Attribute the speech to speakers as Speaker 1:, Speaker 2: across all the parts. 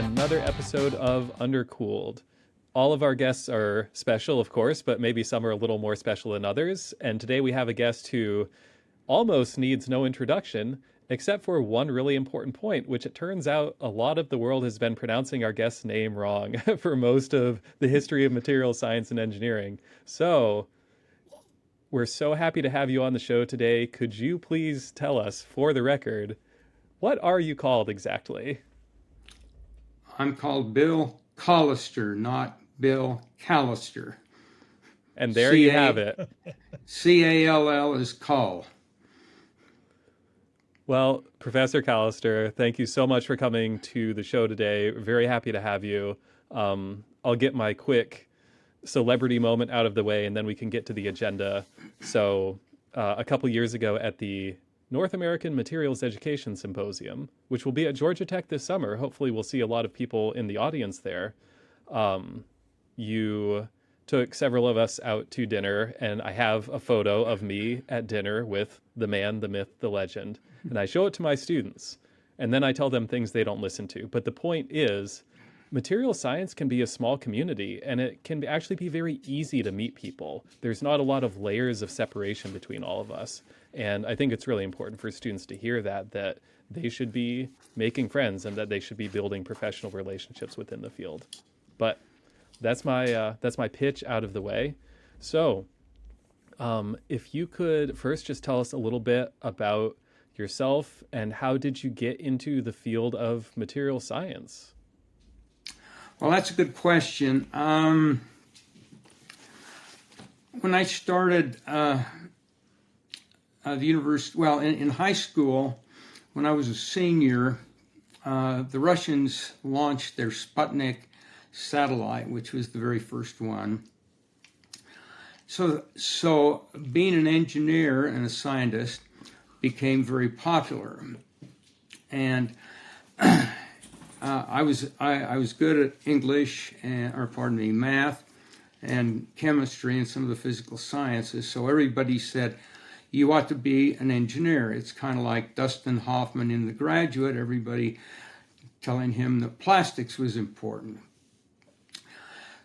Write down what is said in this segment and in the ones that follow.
Speaker 1: another episode of Undercooled. All of our guests are special, of course, but maybe some are a little more special than others. And today we have a guest who almost needs no introduction, except for one really important point, which it turns out a lot of the world has been pronouncing our guest's name wrong for most of the history of material science and engineering. So we're so happy to have you on the show today. Could you please tell us, for the record, what are you called exactly?
Speaker 2: I'm called Bill Callister, not Bill Callister.
Speaker 1: And there you have it.
Speaker 2: C-A-L-L is call.
Speaker 1: Well, Professor Callister, thank you so much for coming to the show today. Very happy to have you. I'll get my quick celebrity moment out of the way, and then we can get to the agenda. So a couple years ago at the North American Materials Education Symposium, which will be at Georgia Tech this summer. Hopefully we'll see a lot of people in the audience there. You took several of us out to dinner, and I have a photo of me at dinner with the man, the myth, the legend. And I show it to my students, and then I tell them things they don't listen to. But the point is, material science can be a small community, and it can actually be very easy to meet people. There's not a lot of layers of separation between all of us. And I think it's really important for students to hear that they should be making friends and that they should be building professional relationships within the field. But that's my pitch out of the way. So if you could first just tell us a little bit about yourself and how did you get into the field of material science?
Speaker 2: Well, that's a good question. When I started the university, in high school, when I was a senior, the Russians launched their Sputnik satellite, which was the very first one. So being an engineer and a scientist became very popular, and I was good at English math and chemistry and some of the physical sciences. So everybody said, you ought to be an engineer. It's kind of like Dustin Hoffman in The Graduate, everybody telling him that plastics was important.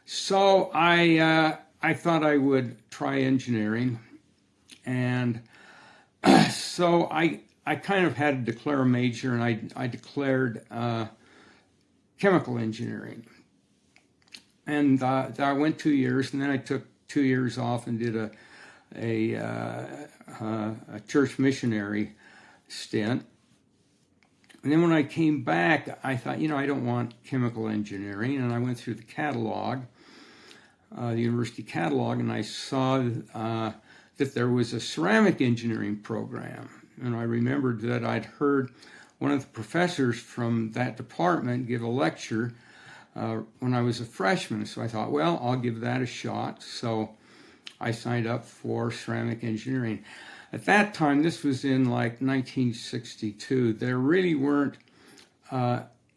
Speaker 2: So I thought I would try engineering, and so I kind of had to declare a major, and I declared chemical engineering. And I went 2 years, and then I took 2 years off and did a church missionary stint. And then when I came back, I thought, I don't want chemical engineering. And I went through the catalog, the university catalog, and I saw that there was a ceramic engineering program. And I remembered that I'd heard one of the professors from that department give a lecture when I was a freshman. So I thought, well, I'll give that a shot. So I signed up for ceramic engineering. At that time, this was in like 1962, there really weren't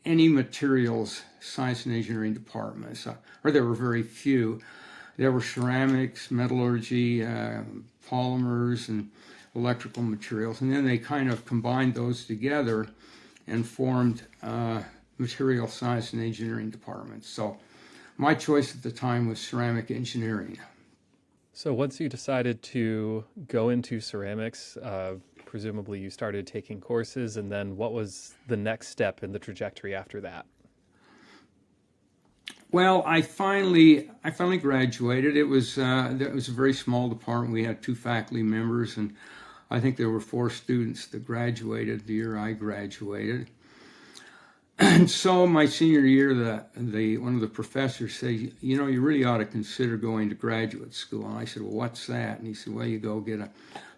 Speaker 2: any materials science and engineering departments, or there were very few. There were ceramics, metallurgy, polymers, and electrical materials. And then they kind of combined those together and formed material science and engineering departments. So my choice at the time was ceramic engineering.
Speaker 1: So once you decided to go into ceramics, presumably you started taking courses, and then what was the next step in the trajectory after that?
Speaker 2: Well, I finally graduated. It was a very small department. We had 2 faculty members, and I think there were 4 students that graduated the year I graduated. And so my senior year, one of the professors said, you really ought to consider going to graduate school. And I said, well, what's that? And he said, well, you go get a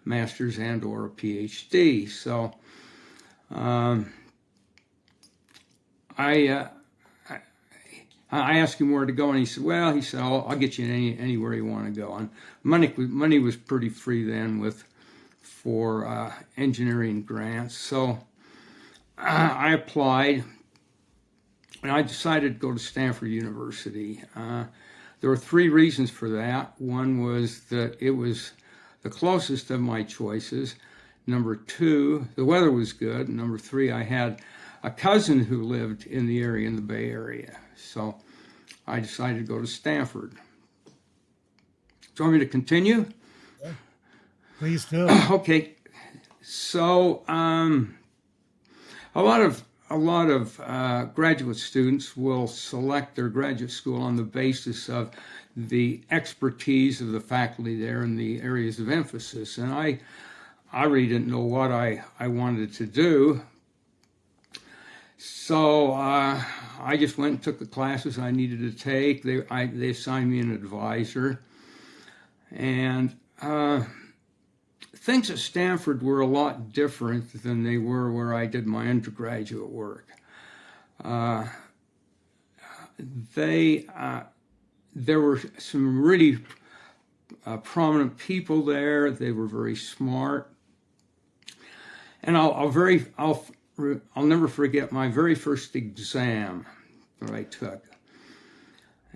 Speaker 2: master's and or a PhD. So I asked him where to go, and he said, I'll get you anywhere you want to go. And money was pretty free then for engineering grants. So I applied. And I decided to go to Stanford University. There were 3 reasons for that. One was that it was the closest of my choices. Number 2, the weather was good. Number 3, I had a cousin who lived in the area, in the Bay Area. So I decided to go to Stanford. Do you want me to continue?
Speaker 3: Yeah, please do.
Speaker 2: Okay. So a lot of graduate students will select their graduate school on the basis of the expertise of the faculty there and the areas of emphasis. And I really didn't know what I wanted to do. So I just went and took the classes I needed to take. They assigned me an advisor. And things at Stanford were a lot different than they were where I did my undergraduate work. There were some really prominent people there. They were very smart. And I'll never forget my very first exam that I took.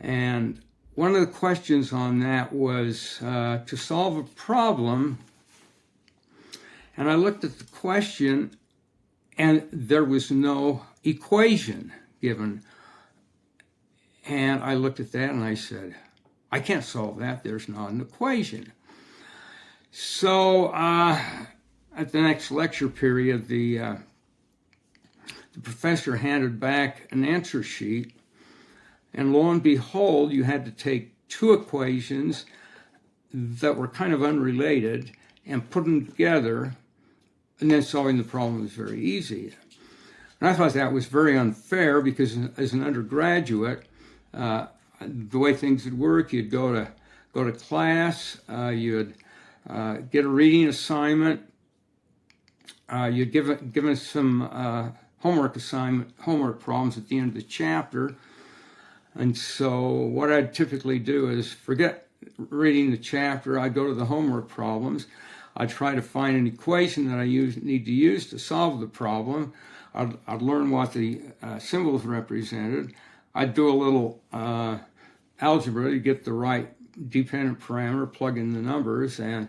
Speaker 2: And one of the questions on that was to solve a problem. And I looked at the question, and there was no equation given. And I looked at that and I said, I can't solve that. There's not an equation. So at the next lecture period, the professor handed back an answer sheet. And lo and behold, you had to take two equations that were kind of unrelated and put them together, and then solving the problem was very easy. And I thought that was very unfair because as an undergraduate, the way things would work, you'd go to class, you'd get a reading assignment, you'd given some homework problems at the end of the chapter. And so what I'd typically do is forget reading the chapter. I'd go to the homework problems. I'd try to find an equation that I need to use to solve the problem. I'd learn what the symbols represented. I'd do a little algebra to get the right dependent parameter, plug in the numbers, and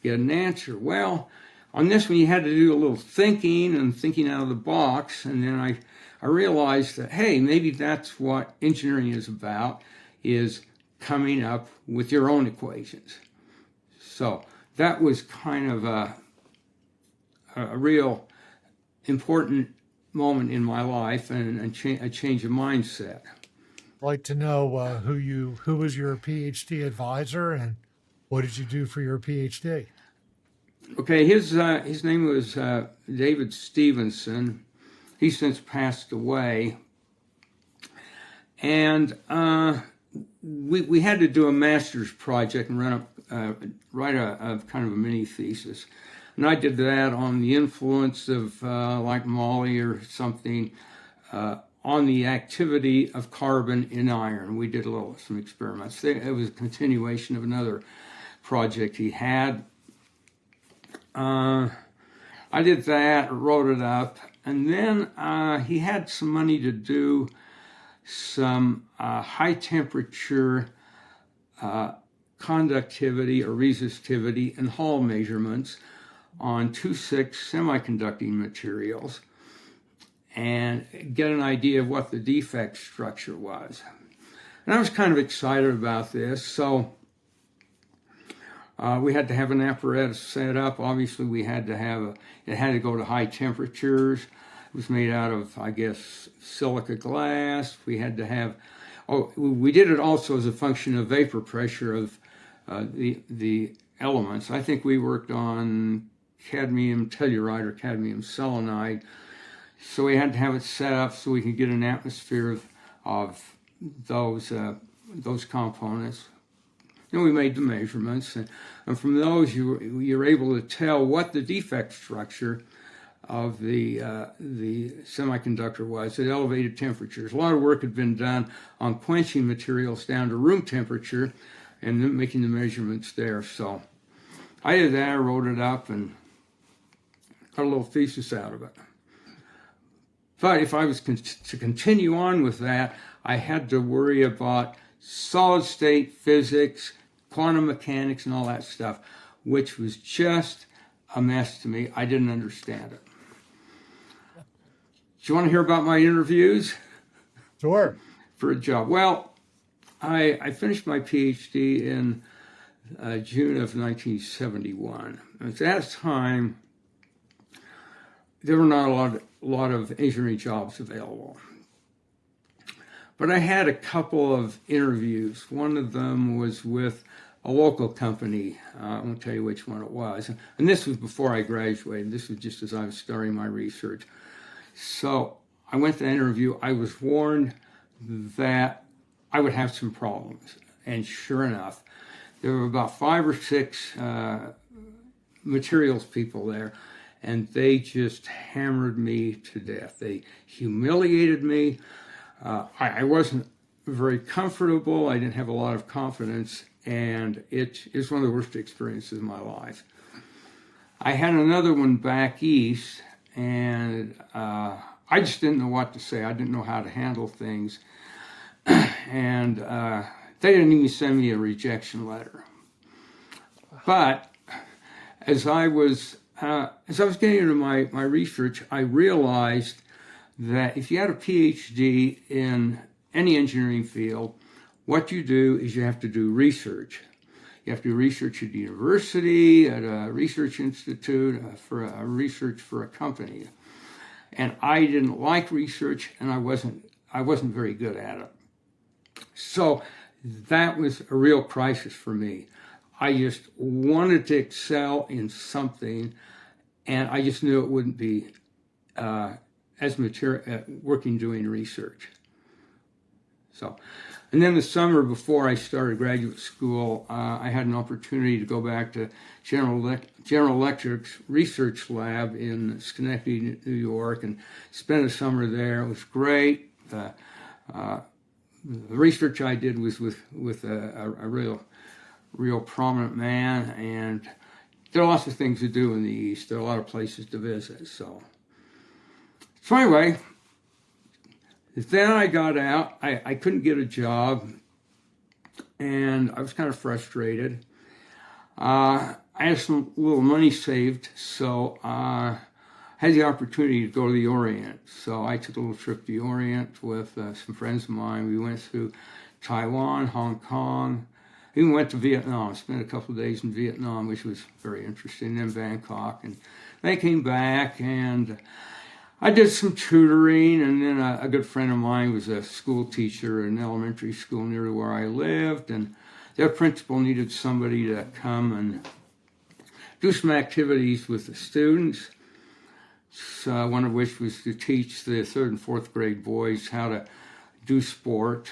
Speaker 2: get an answer. Well, on this one, you had to do a little thinking and thinking out of the box, and then I realized that, hey, maybe that's what engineering is about, is coming up with your own equations. So that was kind of a real important moment in my life and a change of mindset.
Speaker 3: I'd like to know who was your PhD advisor and what did you do for your PhD?
Speaker 2: Okay, his name was David Stevenson. He's since passed away. And we had to do a master's project and write a kind of a mini thesis. And I did that on the influence of like Molly or something on the activity of carbon in iron. We did some experiments. It was a continuation of another project he had. I did that, wrote it up, and then he had some money to do some high temperature conductivity or resistivity and Hall measurements on 2,6 semiconducting materials and get an idea of what the defect structure was. And I was kind of excited about this, so we had to have an apparatus set up. Obviously, it had to go to high temperatures. It was made out of, I guess, silica glass. We had to have, we did it also as a function of vapor pressure of the elements. I think we worked on cadmium telluride or cadmium selenide. So we had to have it set up so we could get an atmosphere of those components. Then we made the measurements, and from those you're able to tell what the defect structure of the semiconductor was at elevated temperatures. A lot of work had been done on quenching materials down to room temperature and then making the measurements there. So I did that, I wrote it up, and got a little thesis out of it. But if I was to continue on with that, I had to worry about solid state physics, quantum mechanics, and all that stuff, which was just a mess to me. I didn't understand it. you want to hear about my interviews
Speaker 3: Sure.
Speaker 2: for a job? Well, I finished my PhD in June of 1971. At that time, there were not a lot of engineering jobs available. But I had a couple of interviews. One of them was with a local company. I won't tell you which one it was. And this was before I graduated. This was just as I was starting my research. So I went to the interview. I was warned that I would have some problems. And sure enough, there were about 5 or 6 materials people there, and they just hammered me to death. They humiliated me. I wasn't very comfortable. I didn't have a lot of confidence, and it is one of the worst experiences of my life. I had another one back east, and I just didn't know what to say. I didn't know how to handle things, and they didn't even send me a rejection letter. But as I was getting into my research, I realized that if you had a PhD in any engineering field, what you do is you have to do research. You have to do research at a university, at a research institute, for a research for a company. And I didn't like research, and I wasn't very good at it. So that was a real crisis for me. I just wanted to excel in something, and I just knew it wouldn't be as material working doing research. So, and then the summer before I started graduate school, I had an opportunity to go back to General Electric's research lab in Schenectady, New York, and spend a summer there. It was great. The research I did was with a real prominent man, and there are lots of things to do in the East. There are a lot of places to visit. So anyway, then I got out. I couldn't get a job, and I was kind of frustrated. I had some little money saved, so I had the opportunity to go to the Orient. So I took a little trip to the Orient with some friends of mine. We went through Taiwan, Hong Kong, even went to Vietnam. Spent a couple of days in Vietnam, which was very interesting, then Bangkok. And they came back, and I did some tutoring, and then a good friend of mine was a school teacher in an elementary school near to where I lived, and their principal needed somebody to come and do some activities with the students, so one of which was to teach the 3rd and 4th grade boys how to do sport.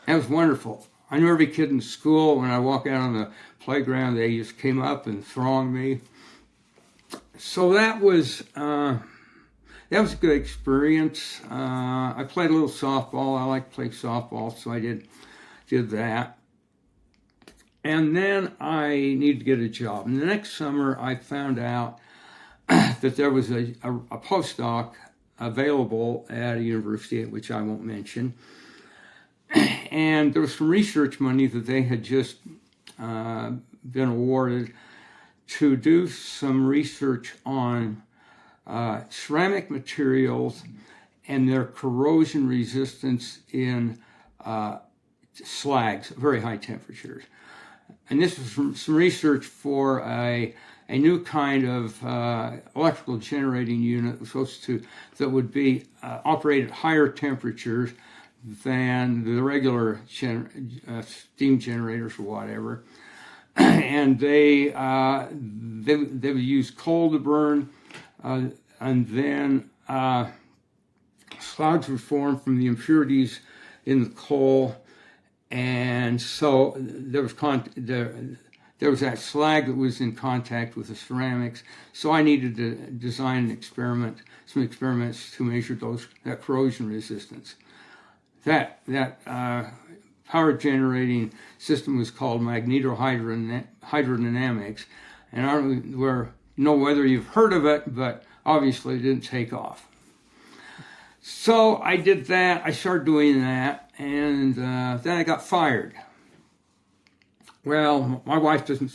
Speaker 2: That was wonderful. I knew every kid in school. When I walked out on the playground, they just came up and thronged me. So that was a good experience. I played a little softball. I like to play softball, so I did that. And then I needed to get a job. And the next summer, I found out that there was a postdoc available at a university, which I won't mention. And there was some research money that they had just been awarded to do some research on ceramic materials and their corrosion resistance in slags, very high temperatures. And this was some research for a new kind of electrical generating unit that would be operate at higher temperatures than the regular steam generators or whatever. And they would use coal to burn, and then slags would form from the impurities in the coal. And so there was that slag that was in contact with the ceramics. So I needed to design some experiments to measure that corrosion resistance. That power generating system was called magnetohydrodynamics, and I don't know whether you've heard of it, but obviously it didn't take off. So I did that. I started doing that, and then I got fired. Well, my wife doesn't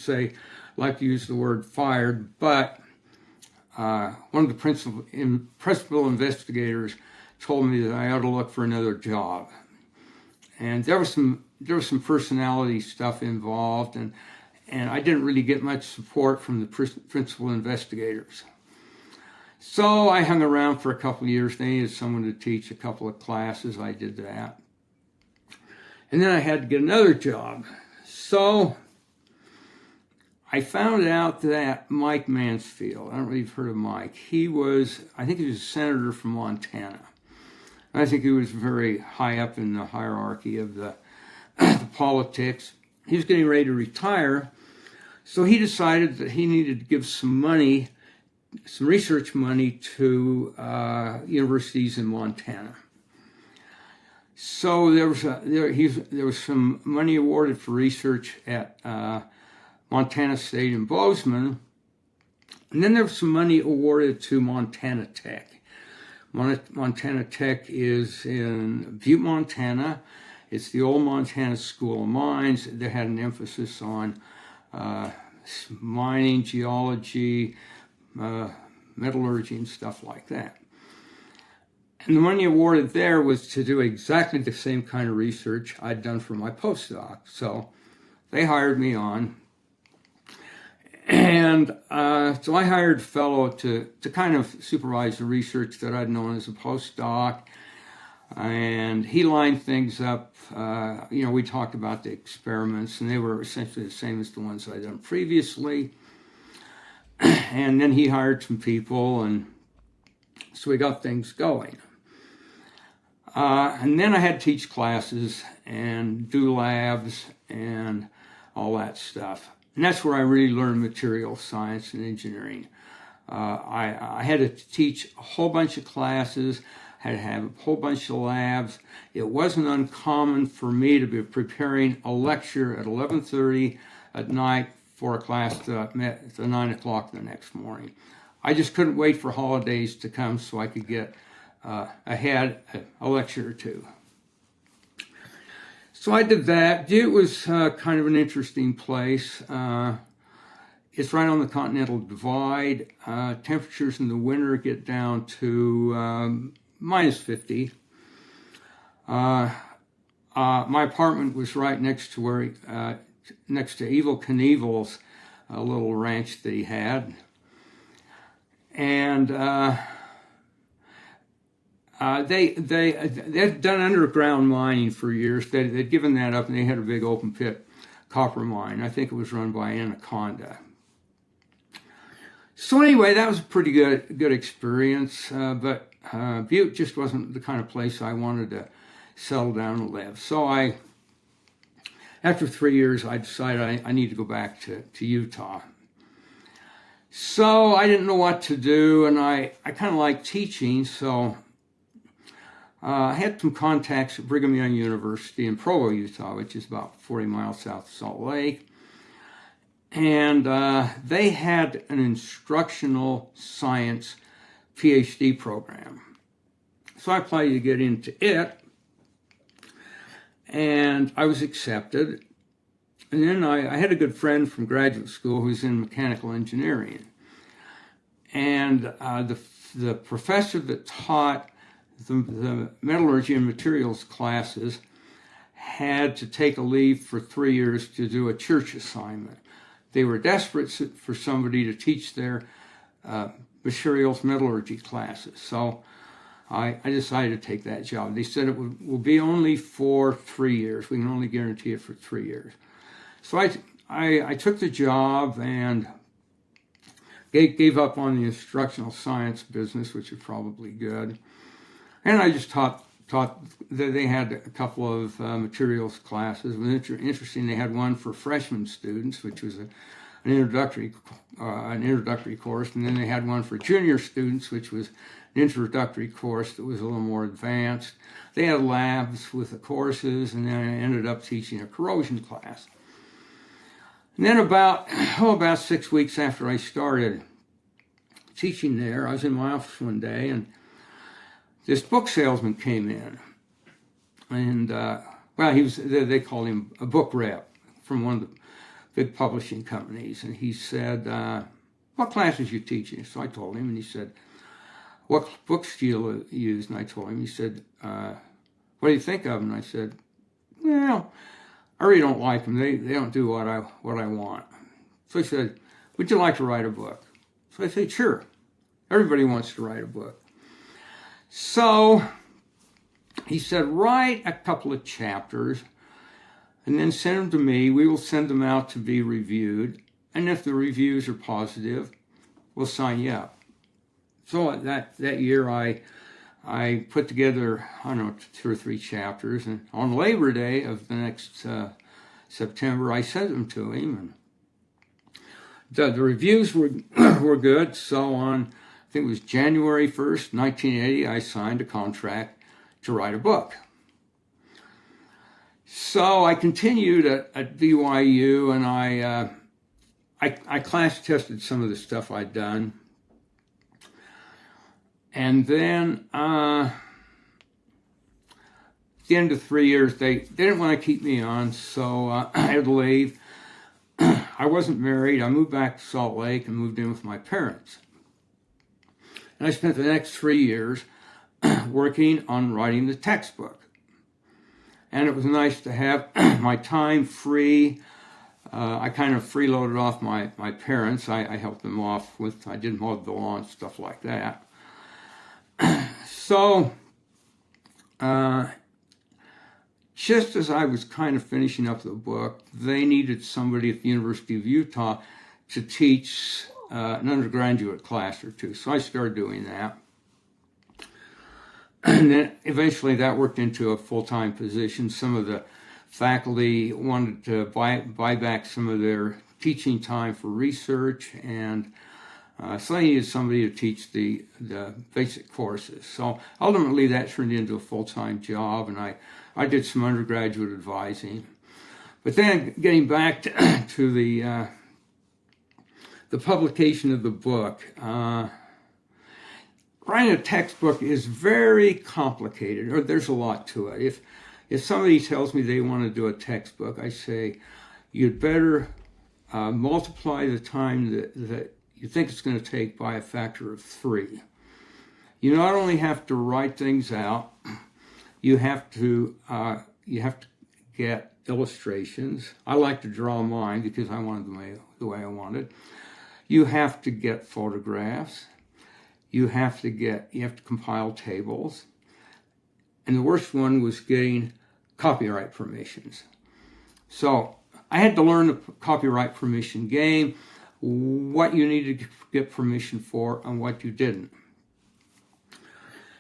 Speaker 2: like to use the word fired, but one of the principal investigators told me that I ought to look for another job. And there was some personality stuff involved, and I didn't really get much support from the principal investigators. So I hung around for a couple of years. They needed someone to teach a couple of classes. I did that. And then I had to get another job. So I found out that Mike Mansfield, I don't know if you've heard of Mike, I think he was a senator from Montana. I think he was very high up in the hierarchy of the politics. He was getting ready to retire, so he decided that he needed to give some money, some research money to universities in Montana. So there was some money awarded for research at Montana State in Bozeman, and then there was some money awarded to Montana Tech. Montana Tech is in Butte, Montana. It's the old Montana School of Mines. They had an emphasis on mining, geology, metallurgy, and stuff like that. And the money awarded there was to do exactly the same kind of research I'd done for my postdoc. So they hired me on. And so I hired a fellow to kind of supervise the research that I'd known as a postdoc. And he lined things up. We talked about the experiments, and they were essentially the same as the ones I'd done previously. And then he hired some people, and so we got things going. And then I had to teach classes and do labs and all that stuff. And that's where I really learned material science and engineering. I had to teach a whole bunch of classes, had to have a whole bunch of labs. It wasn't uncommon for me to be preparing a lecture at 11:30 at night for a class that met at 9 o'clock the next morning. I just couldn't wait for holidays to come so I could get ahead a lecture or two. So I did that. Butte was kind of an interesting place. It's right on the Continental Divide. Temperatures in the winter get down to minus 50. My apartment was right next to next to Evel Knievel's little ranch that he had. And they'd done underground mining for years. They'd given that up, and they had a big open pit copper mine. I think it was run by Anaconda. So anyway, that was a pretty good experience. But Butte just wasn't the kind of place I wanted to settle down and live. So after 3 years, I decided I need to go back to Utah. So I didn't know what to do, and I kind of liked teaching, so I had some contacts at Brigham Young University in Provo, Utah, which is about 40 miles south of Salt Lake. And they had an instructional science PhD program. So I applied to get into it, and I was accepted. And then I had a good friend from graduate school who was in mechanical engineering. And the professor that taught the metallurgy and materials classes had to take a leave for 3 years to do a church assignment. They were desperate for somebody to teach their materials metallurgy classes. So I decided to take that job. They said it will be only for 3 years. We can only guarantee it for 3 years. So I took the job and gave up on the instructional science business, which is probably good. And I just taught they had a couple of materials classes. It was interesting. They had one for freshman students, which was an introductory course, and then they had one for junior students, which was an introductory course that was a little more advanced. They had labs with the courses, and then I ended up teaching a corrosion class. And then about 6 weeks after I started teaching there, I was in my office one day, and this book salesman came in. And, they called him a book rep from one of the big publishing companies. And he said, what classes you teaching? So I told him, and he said, what books do you use? And I told him. He said, what do you think of them? And I said, well, I really don't like them. They don't do what I want. So he said, would you like to write a book? So I said, sure. Everybody wants to write a book. So he said, write a couple of chapters and then send them to me. We will send them out to be reviewed. And if the reviews are positive, we'll sign you up. So that year I put together, I don't know, 2 or 3 chapters. And on Labor Day of the next September, I sent them to him. And the reviews were good. So on, I think it was January 1st, 1980, I signed a contract to write a book. So I continued at BYU, and I class tested some of the stuff I'd done. And then at the end of 3 years, they didn't want to keep me on, so I had to leave. I wasn't married. I moved back to Salt Lake and moved in with my parents. And I spent the next 3 years working on writing the textbook. And it was nice to have my time free. I kind of freeloaded off my parents. I helped them off with, I did mow the lawn, stuff like that. So, just as I was kind of finishing up the book, they needed somebody at the University of Utah to teach an undergraduate class or two. So I started doing that. And then eventually that worked into a full-time position. Some of the faculty wanted to buy back some of their teaching time for research, and so I needed somebody to teach the basic courses. So ultimately that turned into a full-time job, and I did some undergraduate advising. But then getting back to the publication of the book, writing a textbook is very complicated, or there's a lot to it. If somebody tells me they want to do a textbook, I say, you'd better multiply the time that you think it's going to take by a factor of 3. You not only have to write things out, you have to get illustrations. I like to draw mine because I wanted the way I wanted. You have to get photographs. You have to compile tables. And the worst one was getting copyright permissions. So I had to learn the copyright permission game, what you needed to get permission for and what you didn't.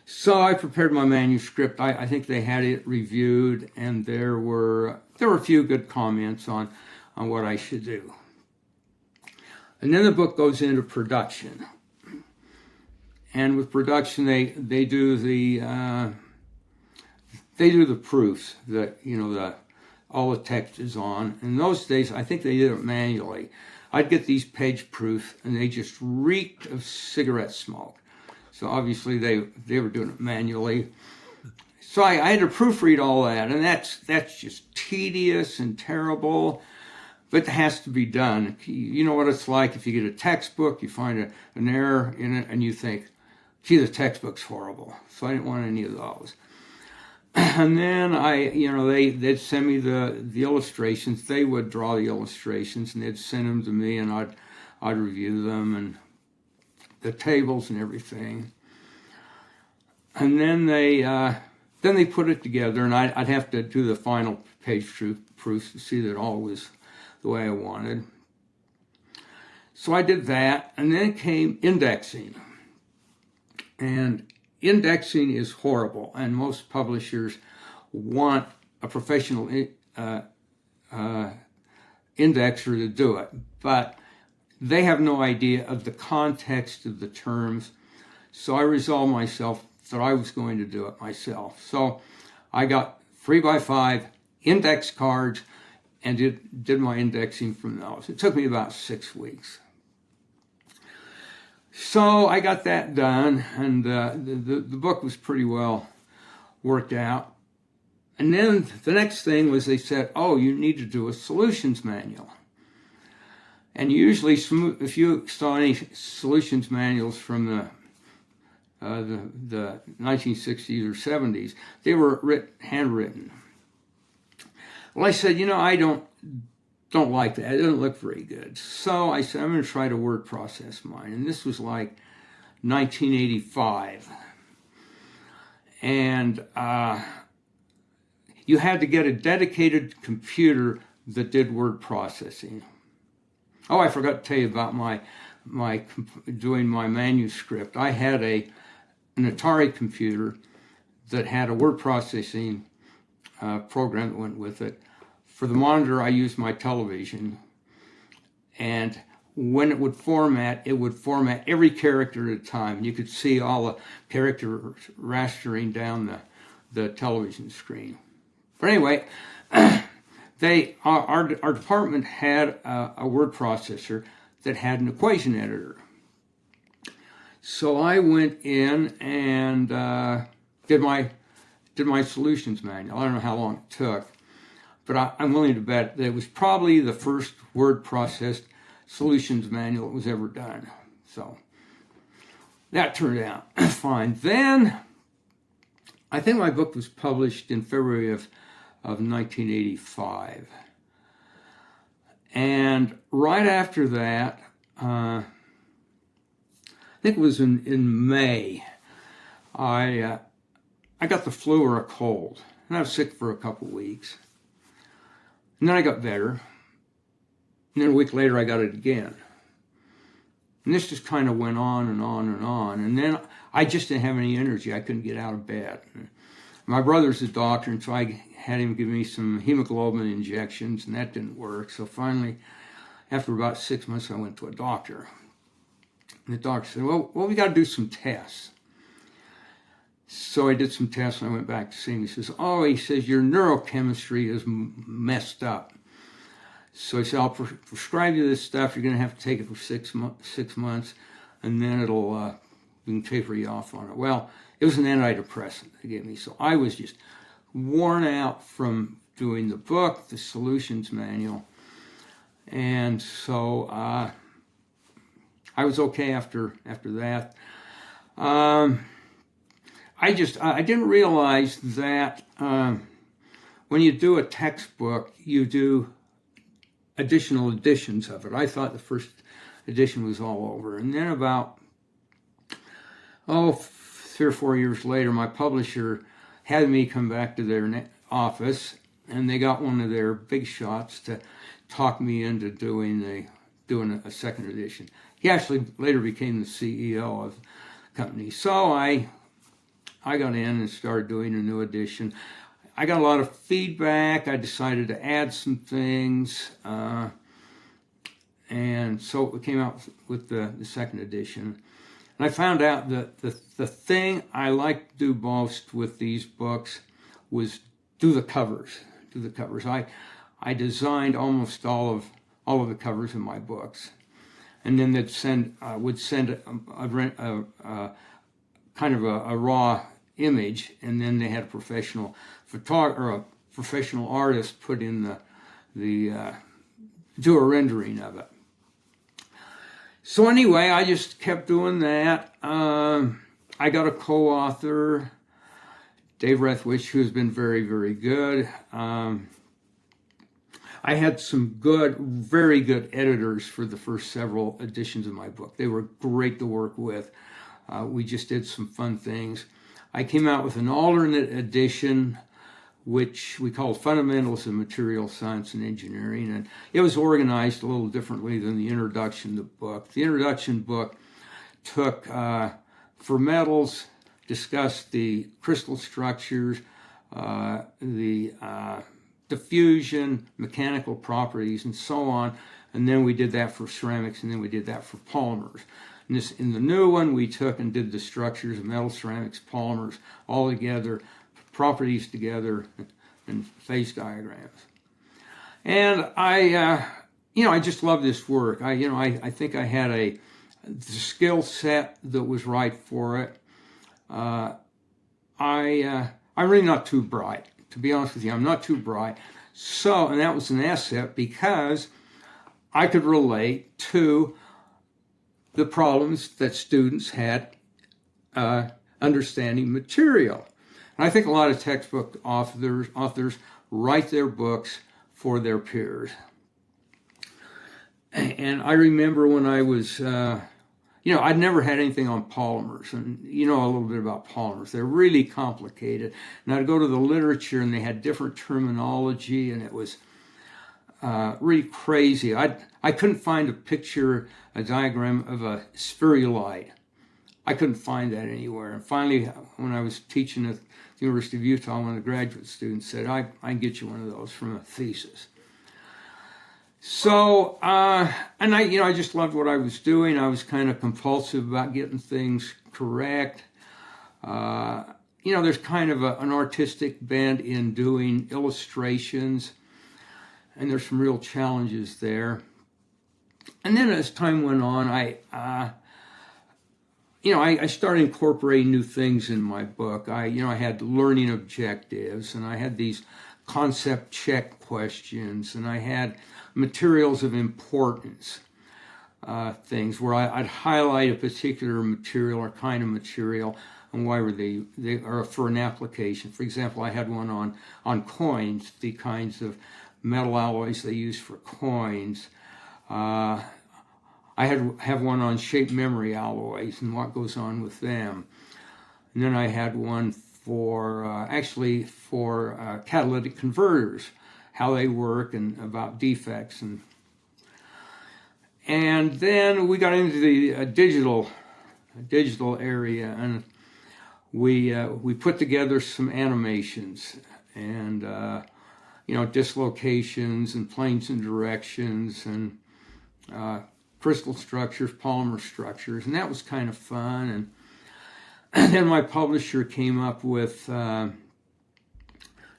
Speaker 2: So I prepared my manuscript. I think they had it reviewed, and there were a few good comments on what I should do. And then the book goes into production. And with production, they do the proofs that all the text is on. In those days, I think they did it manually. I'd get these page proofs, and they just reeked of cigarette smoke. So obviously they were doing it manually. So I had to proofread all that, and that's just tedious and terrible, but it has to be done. You know what it's like if you get a textbook, you find an error in it, and you think, gee, the textbook's horrible. So I didn't want any of those. And then they'd send me the illustrations. They would draw the illustrations, and they'd send them to me, and I'd review them and the tables and everything. And then they put it together, and I'd have to do the final page proofs to see that all was the way I wanted. So I did that, and then came indexing. And indexing is horrible, and most publishers want a professional indexer to do it, but they have no idea of the context of the terms. So I resolved myself that I was going to do it myself. So I got 3x5 index cards and did my indexing from those. It took me about 6 weeks. So I got that done, and the book was pretty well worked out. And then the next thing was they said, oh, you need to do a solutions manual. And usually, if you saw any solutions manuals from the 1960s or 70s, they were handwritten. Well, I said, I don't like that. It doesn't look very good. So I said, I'm going to try to word process mine. And this was like 1985. And you had to get a dedicated computer that did word processing. Oh, I forgot to tell you about my doing my manuscript. I had an Atari computer that had a word processing program that went with it. For the monitor, I used my television, and when it would format every character at a time. You could see all the characters rastering down the television screen. But anyway, our department had a word processor that had an equation editor. So I went in and did my solutions manual. I don't know how long it took, but I'm willing to bet that it was probably the first word processed solutions manual that was ever done. So that turned out fine. Then I think my book was published in February of 1985. And right after that, I think it was in May, I got the flu or a cold, and I was sick for a couple weeks. And then I got better, and then a week later I got it again. And this just kind of went on and on and on. And then I just didn't have any energy. I couldn't get out of bed. My brother's a doctor, and so I had him give me some hemoglobin injections, and that didn't work. So finally, after about 6 months, I went to a doctor. And the doctor said, well, we got to do some tests. So I did some tests, and I went back to see him. He says, your neurochemistry is messed up. So he said, I'll prescribe you this stuff. You're going to have to take it for 6 months, and then we can taper you off on it. Well, it was an antidepressant they gave me. So I was just worn out from doing the book, the solutions manual. And so I was okay after that. I didn't realize that when you do a textbook, you do additional editions of it. I thought the first edition was all over. And then about 3 or 4 years later, my publisher had me come back to their office, and they got one of their big shots to talk me into doing a second edition. He actually later became the CEO of the company. So I got in and started doing a new edition. I got a lot of feedback. I decided to add some things. And so we came out with the second edition. And I found out that the thing I liked to do most with these books was do the covers. I designed almost all of the covers in my books. And then would send a kind of a raw image, and then they had a professional professional artist put in do a rendering of it. So anyway, I just kept doing that. I got a co-author, Dave Rethwich, who's been very, very good. I had some very good editors for the first several editions of my book. They were great to work with. We just did some fun things. I came out with an alternate edition, which we called Fundamentals of Material Science and Engineering, and it was organized a little differently than the introduction to the book. The introduction book took, for metals, discussed the crystal structures, the diffusion, mechanical properties, and so on. And then we did that for ceramics, and then we did that for polymers. In the new one, we took and did the structures of metal, ceramics, polymers, all together, properties together, and phase diagrams. And I just love this work. I think I had the skill set that was right for it. I'm really not too bright. To be honest with you, I'm not too bright. So, and that was an asset because I could relate to the problems that students had understanding material. And I think a lot of textbook authors write their books for their peers. And I remember when I was, I'd never had anything on polymers, and you know a little bit about polymers. They're really complicated. And I'd go to the literature, and they had different terminology, and it was really crazy. I couldn't find a diagram of a spherulite. I couldn't find that anywhere. And finally, when I was teaching at the University of Utah, one of the graduate students said, I can get you one of those from a thesis. So, and I just loved what I was doing. I was kind of compulsive about getting things correct. There's kind of an artistic bent in doing illustrations, and there's some real challenges there. And then as time went on, I started incorporating new things in my book. I had learning objectives, and I had these concept check questions, and I had materials of importance, things where I'd highlight a particular material or kind of material and why were they are for an application. For example, I had one on coins, the kinds of metal alloys they use for coins. I have one on shape memory alloys and what goes on with them. And then I had one for catalytic converters, how they work and about defects. And then we got into the digital area, and we put together some animations and dislocations and planes and directions and crystal structures, polymer structures, and that was kind of fun. And then my publisher came up with some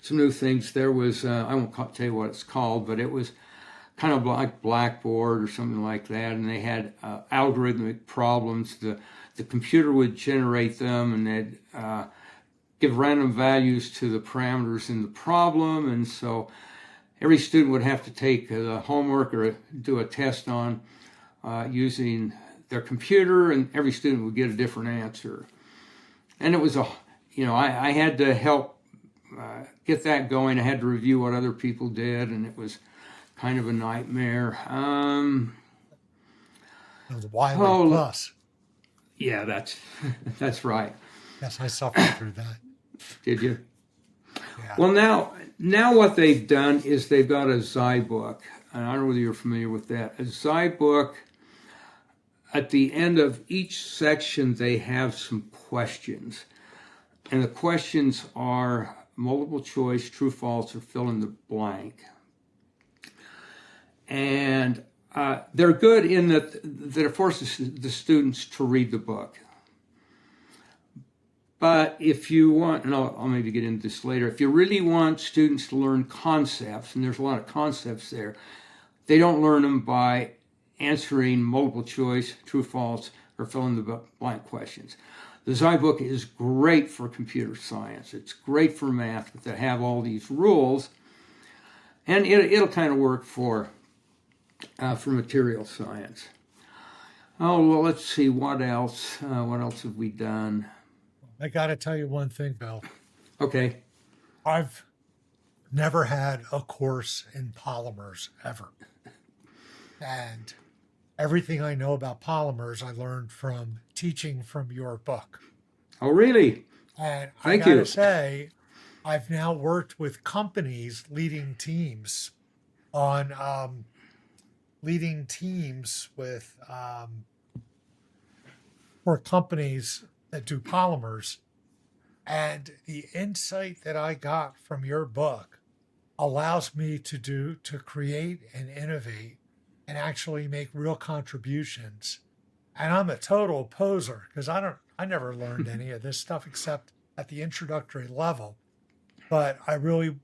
Speaker 2: new things. There was, I won't tell you what it's called, but it was kind of like Blackboard or something like that, and they had algorithmic problems. The computer would generate them, and they'd give random values to the parameters in the problem, and so every student would have to take the homework or do a test on using their computer, and every student would get a different answer. And it was I had to help get that going. I had to review what other people did, and it was kind of a nightmare.
Speaker 3: It was Wiley Plus.
Speaker 2: Yeah, that's right.
Speaker 3: Yes, I suffered through that.
Speaker 2: Did you?
Speaker 3: Yeah.
Speaker 2: Well, now what they've done is they've got a Zybook, and I don't know whether you're familiar with that. A Zybook, at the end of each section, they have some questions. And the questions are multiple choice, true, false, or fill in the blank. And they're good in that it forces the students to read the book. But if you want, and I'll maybe get into this later, if you really want students to learn concepts, and there's a lot of concepts there, they don't learn them by answering multiple choice, true, false, or fill in the blank questions. The Zybook is great for computer science. It's great for math, but they have all these rules, and it'll kind of work for material science. Oh, well, let's see, what else? What else have we done?
Speaker 3: I got to tell you one thing, Bill.
Speaker 2: Okay.
Speaker 3: I've never had a course in polymers ever. And everything I know about polymers, I learned from teaching from your book.
Speaker 2: Oh, really?
Speaker 3: And
Speaker 2: Thank
Speaker 3: I got
Speaker 2: you.
Speaker 3: to say, I've now worked with companies leading teams on for companies that do polymers. And the insight that I got from your book allows me to create and innovate and actually make real contributions. And I'm a total poser because I never learned any of this stuff except at the introductory level. But I really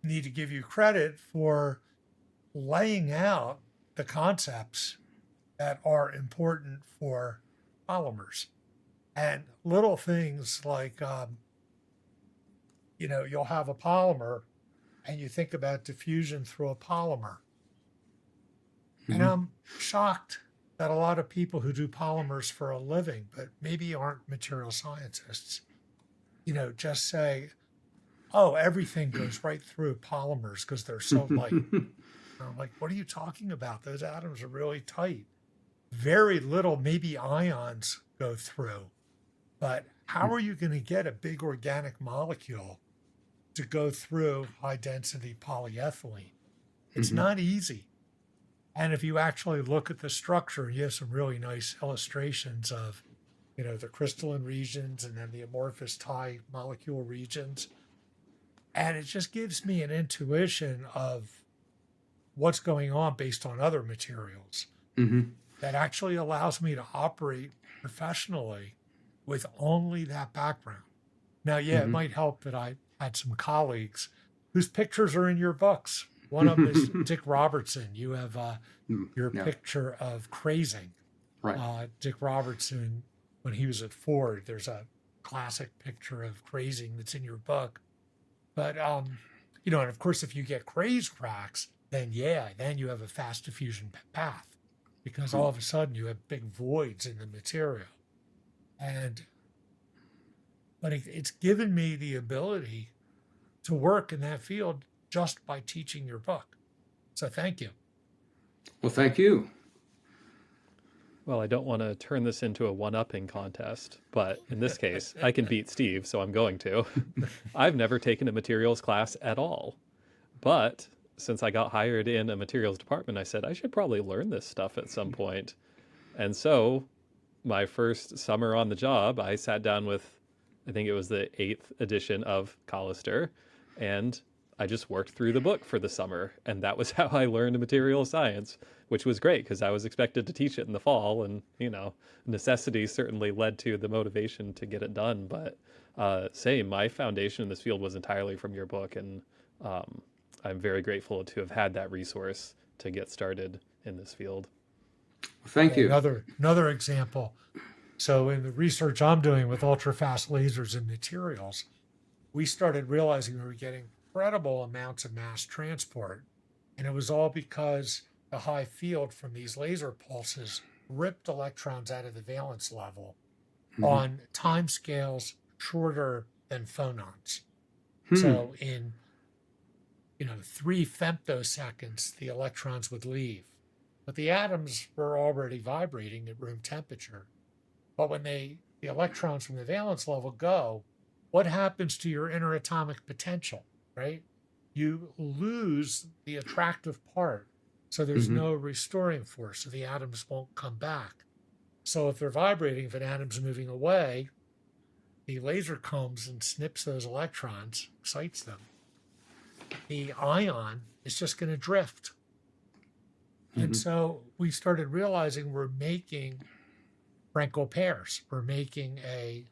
Speaker 3: need to give you credit for laying out the concepts that are important for polymers. And little things like, you'll have a polymer and you think about diffusion through a polymer. And I'm shocked that a lot of people who do polymers for a living, but maybe aren't material scientists, just say, oh, everything goes right through polymers because they're so light. And I'm like, what are you talking about? Those atoms are really tight. Very little, maybe ions go through. But how are you going to get a big organic molecule to go through high density polyethylene? It's not easy. And if you actually look at the structure, you have some really nice illustrations of, the crystalline regions and then the amorphous high molecule regions. And it just gives me an intuition of what's going on based on other materials that actually allows me to operate professionally with only that background. Now, yeah, it might help that I had some colleagues whose pictures are in your books. One of them is Dick Robertson. You have your picture of crazing.
Speaker 2: Right.
Speaker 3: Dick Robertson, when he was at Ford, there's a classic picture of crazing that's in your book. But, and of course, if you get craze cracks, then you have a fast diffusion path because all of a sudden you have big voids in the material. But it's given me the ability to work in that field just by teaching your book. So thank you.
Speaker 2: Well, thank you.
Speaker 1: Well, I don't want to turn this into a one-upping contest, but in this case, I can beat Steve, so I'm going to. I've never taken a materials class at all. But since I got hired in a materials department, I said I should probably learn this stuff at some point. And so my first summer on the job, I sat down with, I think it was the 8th edition of Callister, and I just worked through the book for the summer. And that was how I learned material science, which was great because I was expected to teach it in the fall. And, necessity certainly led to the motivation to get it done. But my foundation in this field was entirely from your book. And I'm very grateful to have had that resource to get started in this field.
Speaker 2: Thank you.
Speaker 3: Another example. So in the research I'm doing with ultra-fast lasers and materials, we started realizing we were getting incredible amounts of mass transport. And it was all because the high field from these laser pulses ripped electrons out of the valence level on time scales shorter than phonons. So in 3 femtoseconds, the electrons would leave. But the atoms were already vibrating at room temperature. But when the electrons from the valence level go, what happens to your interatomic potential, right? You lose the attractive part. So there's no restoring force. So the atoms won't come back. So if they're vibrating, if an atom's moving away, the laser comes and snips those electrons, excites them. The ion is just going to drift. And so we started realizing we're making Frankel pairs. We're making a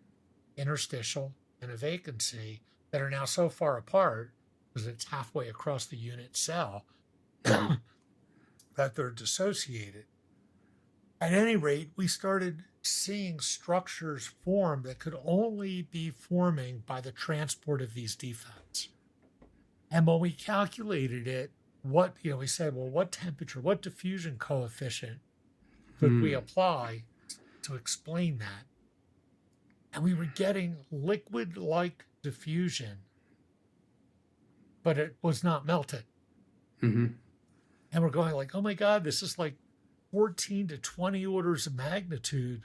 Speaker 3: interstitial and a vacancy that are now so far apart because it's halfway across the unit cell that they're dissociated. At any rate, we started seeing structures form that could only be forming by the transport of these defects. And when we calculated it, we said, well, what temperature, what diffusion coefficient could we apply to explain that? And we were getting liquid-like diffusion, but it was not melted. And we're going like, oh my God, this is like 14 to 20 orders of magnitude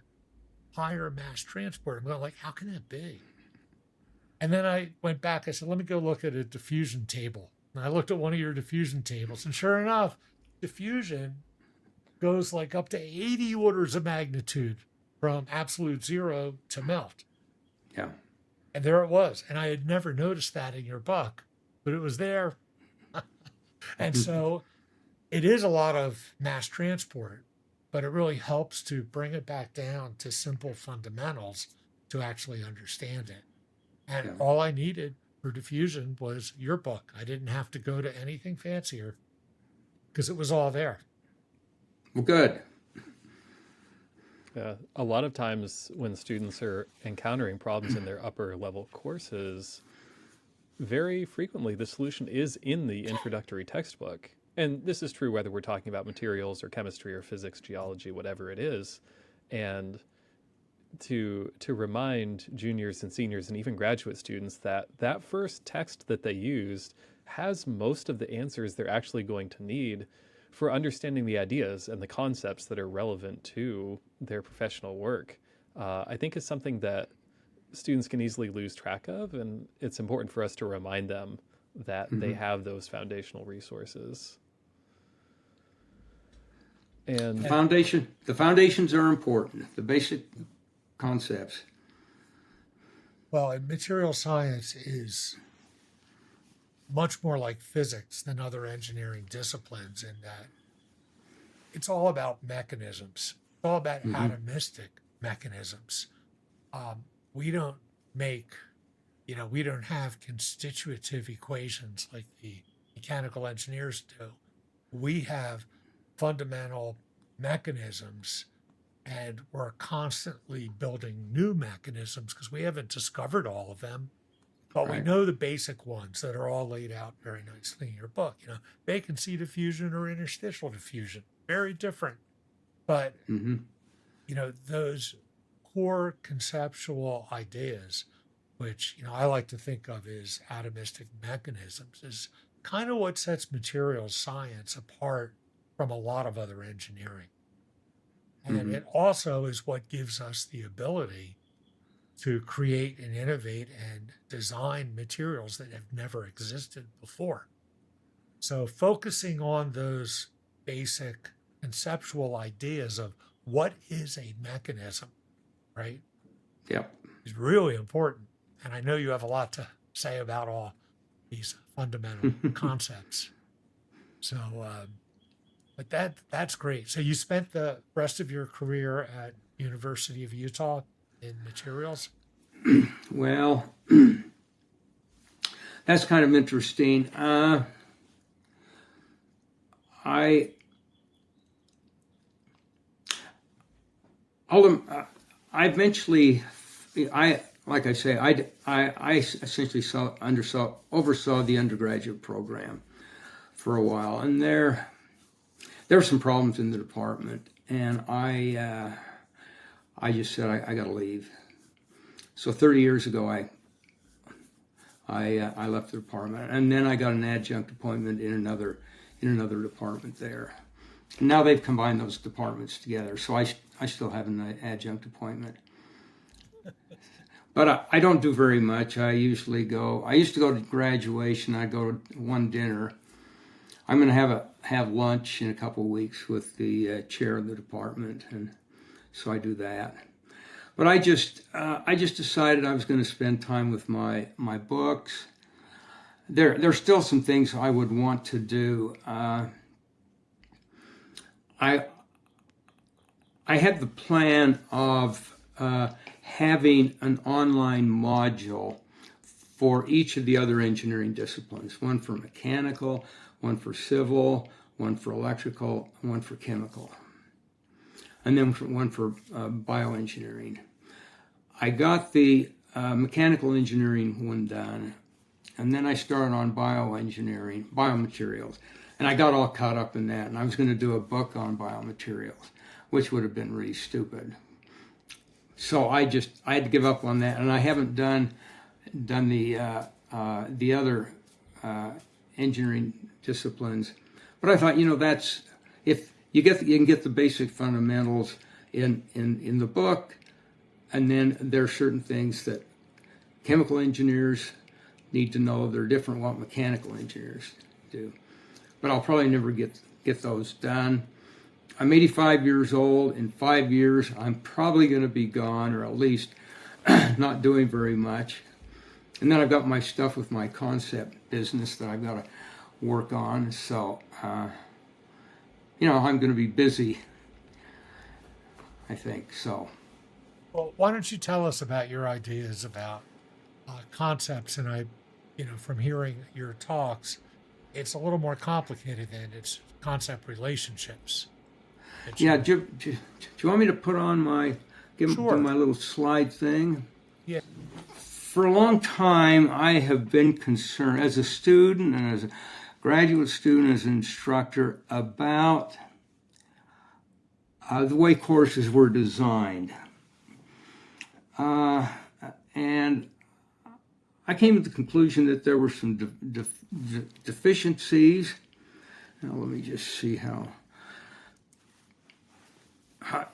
Speaker 3: higher mass transport. I'm going like, how can that be? And then I went back, I said, let me go look at a diffusion table. And I looked at one of your diffusion tables, and sure enough, diffusion goes like up to 80 orders of magnitude from absolute zero to melt.
Speaker 2: Yeah.
Speaker 3: And there it was. And I had never noticed that in your book, but it was there. And so it is a lot of mass transport, but it really helps to bring it back down to simple fundamentals to actually understand it. And all I needed for diffusion was your book. I didn't have to go to anything fancier because it was all there.
Speaker 2: Well, good.
Speaker 1: A lot of times when students are encountering problems in their upper level courses, very frequently the solution is in the introductory textbook. And this is true whether we're talking about materials or chemistry or physics, geology, whatever it is. And to remind juniors and seniors and even graduate students that that first text that they used has most of the answers they're actually going to need for understanding the ideas and the concepts that are relevant to their professional work, I think is something that students can easily lose track of, and it's important for us to remind them that they have those foundational resources. And
Speaker 2: The foundations are important, the basic concepts.
Speaker 3: Well, and material science is much more like physics than other engineering disciplines in that it's all about mechanisms. It's all about atomistic mechanisms. We don't make, we don't have constitutive equations like the mechanical engineers do. We have fundamental mechanisms, and we're constantly building new mechanisms because we haven't discovered all of them. But we know the basic ones that are all laid out very nicely in your book. Vacancy diffusion or interstitial diffusion, very different. But, those core conceptual ideas, which, I like to think of as atomistic mechanisms, is kind of what sets materials science apart from a lot of other engineering. And it also is what gives us the ability to create and innovate and design materials that have never existed before. So focusing on those basic conceptual ideas of what is a mechanism, right?
Speaker 2: Yep.
Speaker 3: Is really important. And I know you have a lot to say about all these fundamental concepts. So, but that's great. So you spent the rest of your career at University of Utah in materials?
Speaker 2: Well, that's kind of interesting. I eventually, like I say, I essentially oversaw the undergraduate program for a while, and there were some problems in the department, and I just said I got to leave. So 30 years ago, I left the department, and then I got an adjunct appointment in another department there. And now they've combined those departments together, so I still have an adjunct appointment. But I don't do very much. I used to go to graduation. I'd go to one dinner. I'm going to have lunch in a couple of weeks with the chair of the department, and so I do that. But I just decided I was going to spend time with my books. There's still some things I would want to do. I had the plan of having an online module for each of the other engineering disciplines, one for mechanical, one for civil, one for electrical, one for chemical, and then one for bioengineering. I got the mechanical engineering one done, and then I started on bioengineering, biomaterials, and I got all caught up in that, and I was going to do a book on biomaterials, which would have been really stupid. So I had to give up on that, and I haven't done the other engineering disciplines. But I thought, that's if you can get the basic fundamentals in the book, and then there are certain things that chemical engineers need to know. They're different what mechanical engineers do. But I'll probably never get those done. I'm 85 years old. In 5 years, I'm probably going to be gone, or at least not doing very much. And then I've got my stuff with my concept business that I've got to work on. So, I'm going to be busy, I think. So.
Speaker 3: Well, why don't you tell us about your ideas about concepts? And from hearing your talks, it's a little more complicated than it's concept relationships.
Speaker 2: Yeah, do you want me to put on do my little slide thing?
Speaker 3: Yeah.
Speaker 2: For a long time, I have been concerned, as a student and as a graduate student as an instructor about the way courses were designed. And I came to the conclusion that there were some deficiencies. Now let me just see how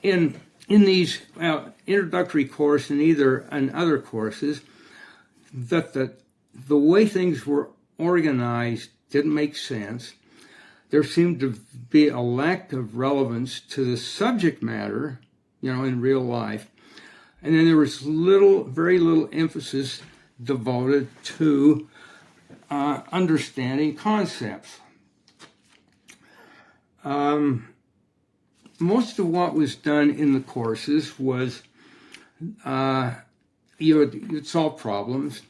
Speaker 2: in these introductory course and other courses, that the way things were organized didn't make sense. There seemed to be a lack of relevance to the subject matter, in real life. And then there was very little emphasis devoted to understanding concepts. Most of what was done in the courses was you'd solve problems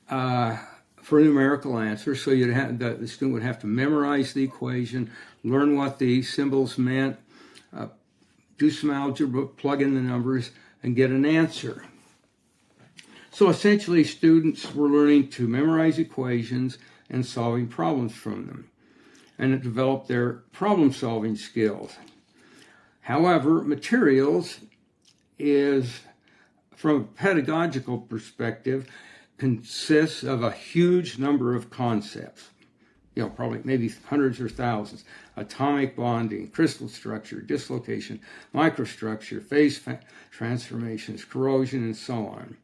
Speaker 2: for numerical answers. So the student would have to memorize the equation, learn what the symbols meant, do some algebra, plug in the numbers, and get an answer. So essentially, students were learning to memorize equations and solving problems from them, and it developed their problem-solving skills. However, materials is, from a pedagogical perspective, consists of a huge number of concepts, probably maybe hundreds or thousands: atomic bonding, crystal structure, dislocation, microstructure, phase transformations, corrosion, and so on.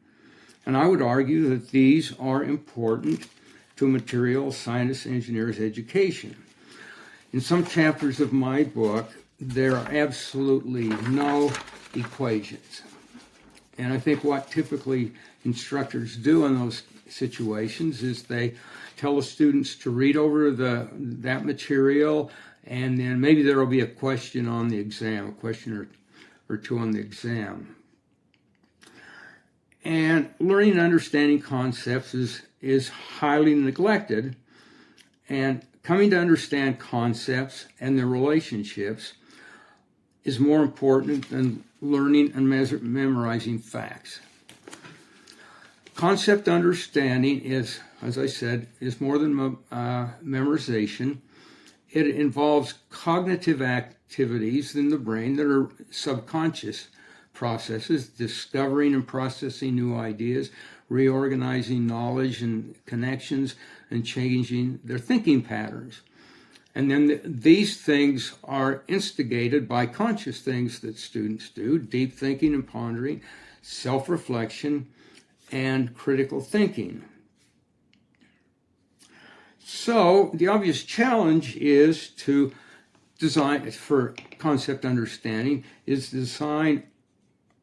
Speaker 2: And I would argue that these are important to a materials scientist engineer's education. In some chapters of my book, there are absolutely no equations. And I think what typically instructors do in those situations is they tell the students to read over that material, and then maybe there will be a question on the exam, a question or two on the exam. And learning and understanding concepts is highly neglected, and coming to understand concepts and their relationships is more important than learning and memorizing facts. Concept understanding is, as I said, is more than memorization. It involves cognitive activities in the brain that are subconscious processes, discovering and processing new ideas, reorganizing knowledge and connections, and changing their thinking patterns. And then these things are instigated by conscious things that students do: deep thinking and pondering, self-reflection, and critical thinking. So the obvious challenge is to design, for concept understanding, is to design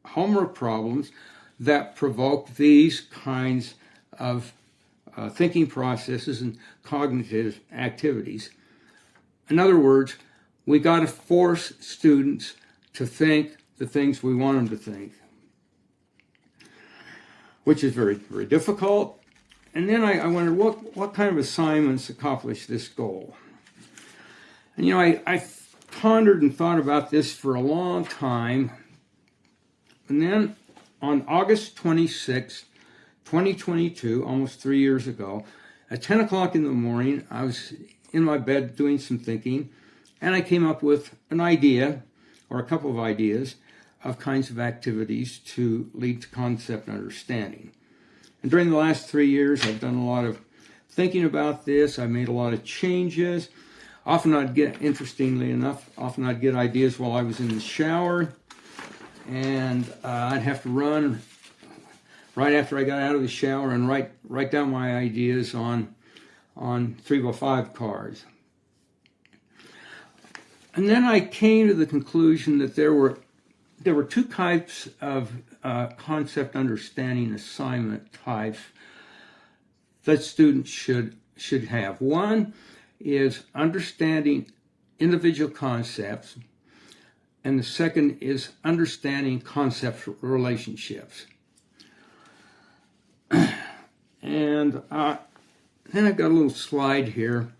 Speaker 2: homework problems that provoke these kinds of thinking processes and cognitive activities. In other words, we got to force students to think the things we want them to think, which is very, very difficult. And then I wondered what kind of assignments accomplish this goal. And I pondered and thought about this for a long time. And then on August 26, 2022, almost 3 years ago, at 10 o'clock in the morning, I was in my bed doing some thinking, and I came up with an idea, or a couple of ideas, of kinds of activities to lead to concept understanding. And during the last 3 years, I've done a lot of thinking about this. I made a lot of changes. Interestingly enough, I'd get ideas while I was in the shower, and I'd have to run right after I got out of the shower and write down my ideas on 3x5 cards. And then I came to the conclusion that there were two types of concept understanding assignment types that students should have. One is understanding individual concepts, and the second is understanding concept relationships. And then I've got a little slide here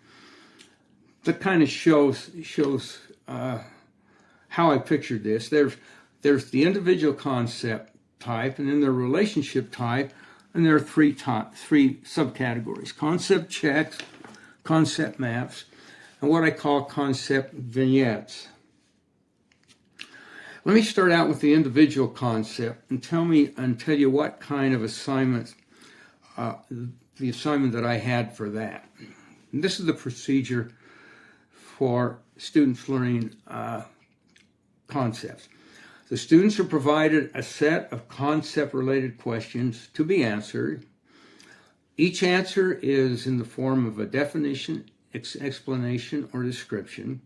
Speaker 2: that kind of shows how I pictured this. There's the individual concept type, and then the relationship type, and there are three subcategories: concept checks, concept maps, and what I call concept vignettes. Let me start out with the individual concept and tell you what kind of assignment, the assignment that I had for that. And this is the procedure for students learning concepts. The students are provided a set of concept-related questions to be answered. Each answer is in the form of a definition, explanation, or description.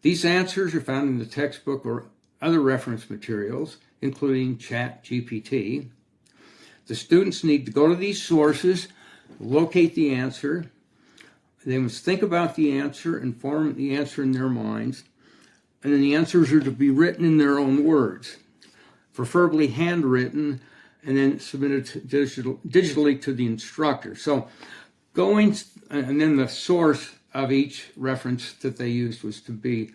Speaker 2: These answers are found in the textbook or other reference materials, including ChatGPT. The students need to go to these sources, locate the answer. They must think about the answer and form the answer in their minds. And then the answers are to be written in their own words, preferably handwritten, and then submitted digitally to the instructor. So and then the source of each reference that they used was to be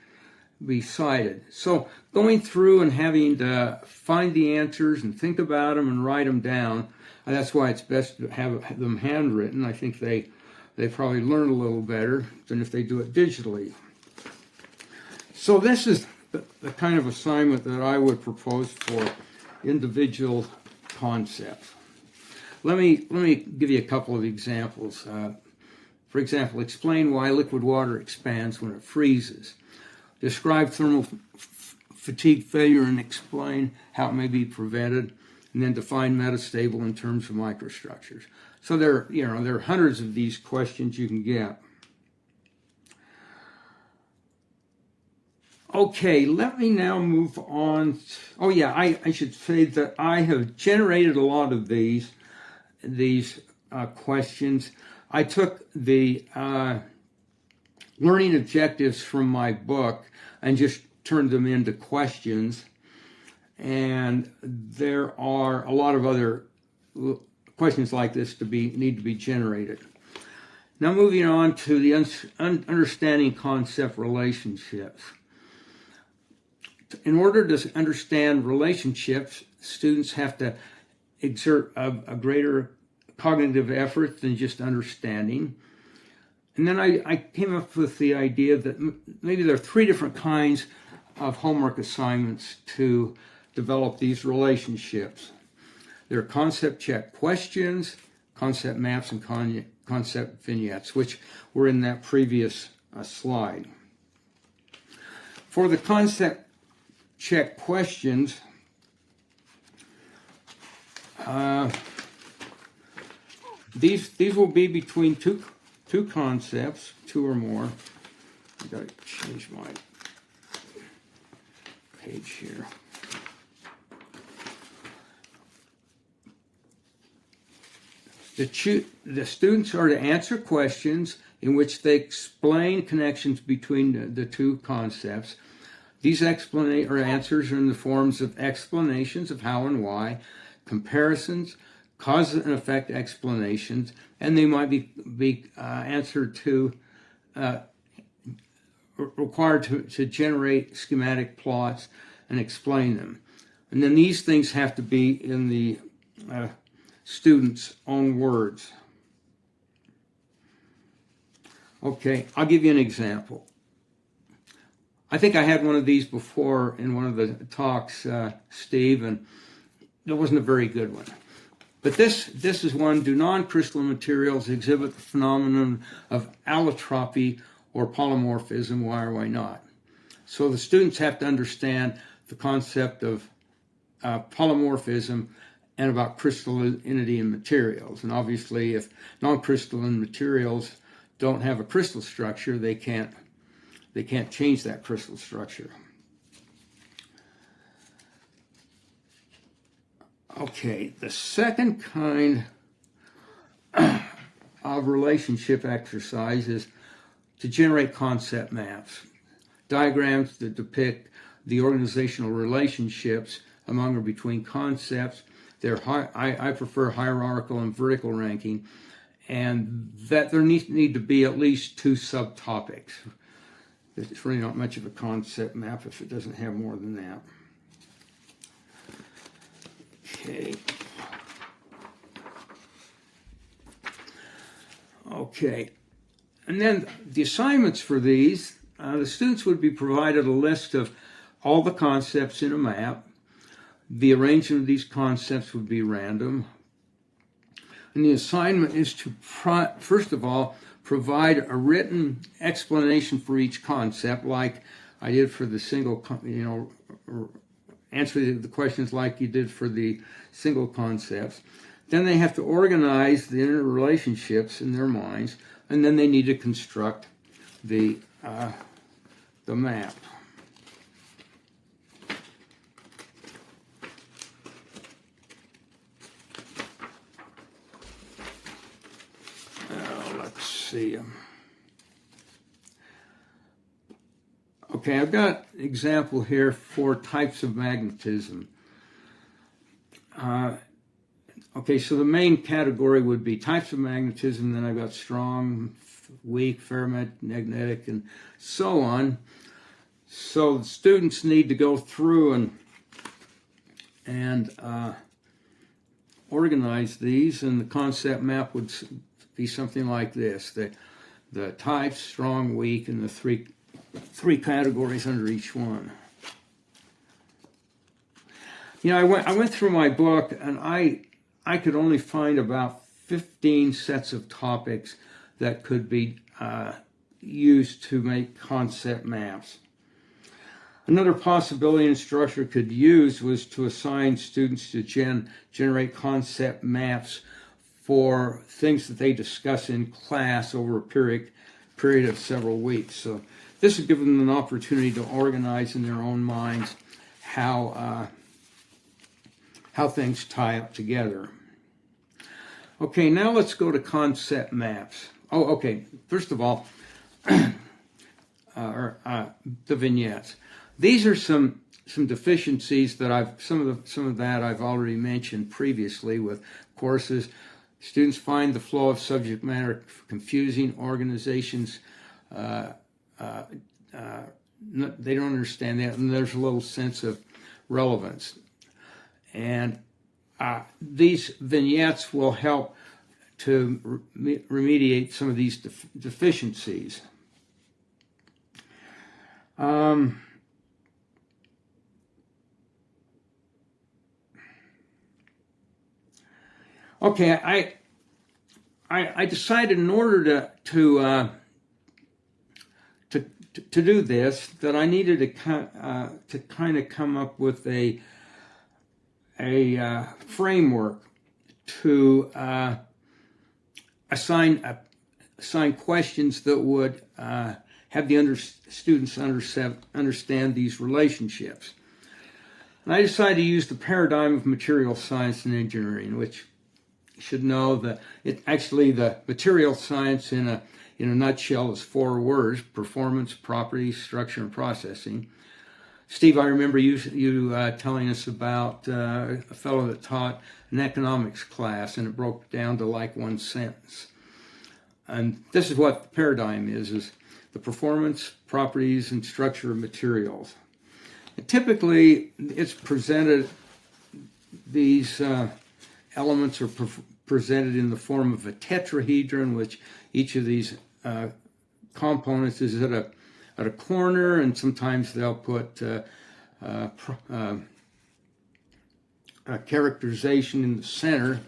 Speaker 2: cited. So going through and having to find the answers and think about them and write them down, that's why it's best to have them handwritten. I think they probably learn a little better than if they do it digitally. So this is the kind of assignment that I would propose for individual concepts. Let me give you a couple of examples. For example, explain why liquid water expands when it freezes. Describe thermal fatigue failure and explain how it may be prevented. And then define metastable in terms of microstructures. So there are hundreds of these questions you can get. Okay, let me now move on. Oh yeah, I should say that I have generated a lot of these questions. I took the learning objectives from my book and just turned them into questions. And there are a lot of other questions like this need to be generated. Now moving on to the understanding concept relationships. In order to understand relationships, students have to exert a greater cognitive effort than just understanding. And then I came up with the idea that maybe there are three different kinds of homework assignments to develop these relationships. There are concept check questions, concept maps, and concept vignettes, which were in that previous slide. For the concept check questions, these will be between two concepts, two or more. I've got to change my page here. The students are to answer questions in which they explain connections between the two concepts. These answers are in the forms of explanations of how and why, comparisons, cause and effect explanations, and they might be answered to required to generate schematic plots and explain them. And then these things have to be in the students' own words. Okay, I'll give you an example. I think I had one of these before in one of the talks, Steve, and it wasn't a very good one. But this is one: do non-crystalline materials exhibit the phenomenon of allotropy or polymorphism? Why or why not? So the students have to understand the concept of polymorphism and about crystallinity in materials. And obviously, if non-crystalline materials don't have a crystal structure, they can't change that crystal structure. Okay, the second kind of relationship exercise is to generate concept maps, diagrams that depict the organizational relationships among or between concepts. I prefer hierarchical and vertical ranking, and that there need to be at least two subtopics. It's really not much of a concept map if it doesn't have more than that. Okay. and then the assignments for these, the students would be provided a list of all the concepts in a map. The arrangement of these concepts would be random. And the assignment is to, first of all, provide a written explanation for each concept, like I did for the single, answer the questions like you did for the single concepts. Then they have to organize the interrelationships in their minds, and then they need to construct the map. Let's see. Okay, I've got an example here for types of magnetism. Okay, so the main category would be types of magnetism, then I've got strong, weak, ferromagnetic, and so on. So the students need to go through and organize these, and the concept map would be something like this. The types, strong, weak, and the three categories under each one. I went through my book, and I could only find about 15 sets of topics that could be used to make concept maps. Another possibility an instructor could use was to assign students to generate concept maps for things that they discuss in class over a period of several weeks. So this would give them an opportunity to organize in their own minds how things tie up together. Okay, now let's go to concept maps. Oh, okay. First of all, the vignettes. These are some deficiencies that some of that I've already mentioned previously with courses. Students find the flow of subject matter confusing. Organizations, they don't understand that, and there's a little sense of relevance. And these vignettes will help to remediate some of these deficiencies. Okay, I decided in order to do this that I needed to kind of come up with a framework to assign questions that would have the students understand these relationships. And I decided to use the paradigm of material science and engineering, which you should know that the material science in a nutshell is 4 words: performance, properties, structure, and processing. Steve, I remember you telling us about a fellow that taught an economics class, and it broke down to like one sentence. And this is what the paradigm is the performance, properties, and structure of materials. And typically, it's presented, these elements are presented in the form of a tetrahedron, which each of these components is at a corner, and sometimes they'll put a characterization in the center.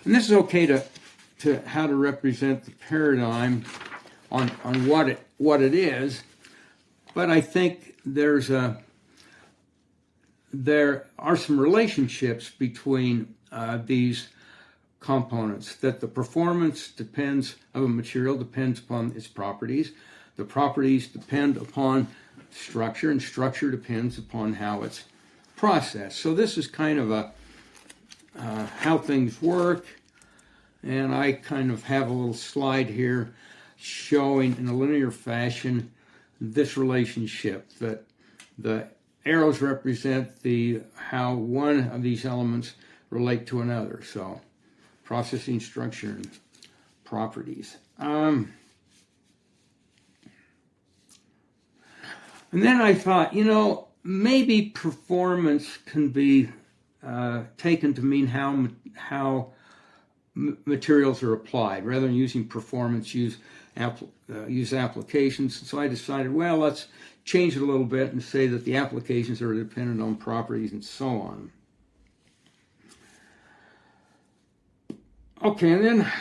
Speaker 2: And this is okay to how to represent the paradigm on what it is, but I think there are some relationships between these components, that the performance of a material depends upon its properties. The properties depend upon structure, and structure depends upon how it's processed. So this is kind of how things work, and I kind of have a little slide here showing in a linear fashion this relationship, that the arrows represent how one of these elements relate to another. So processing, structure, and properties. And then I thought, maybe performance can be taken to mean how materials are applied. Rather than using performance, use applications. So I decided, well, let's change it a little bit and say that the applications are dependent on properties and so on. Okay, and then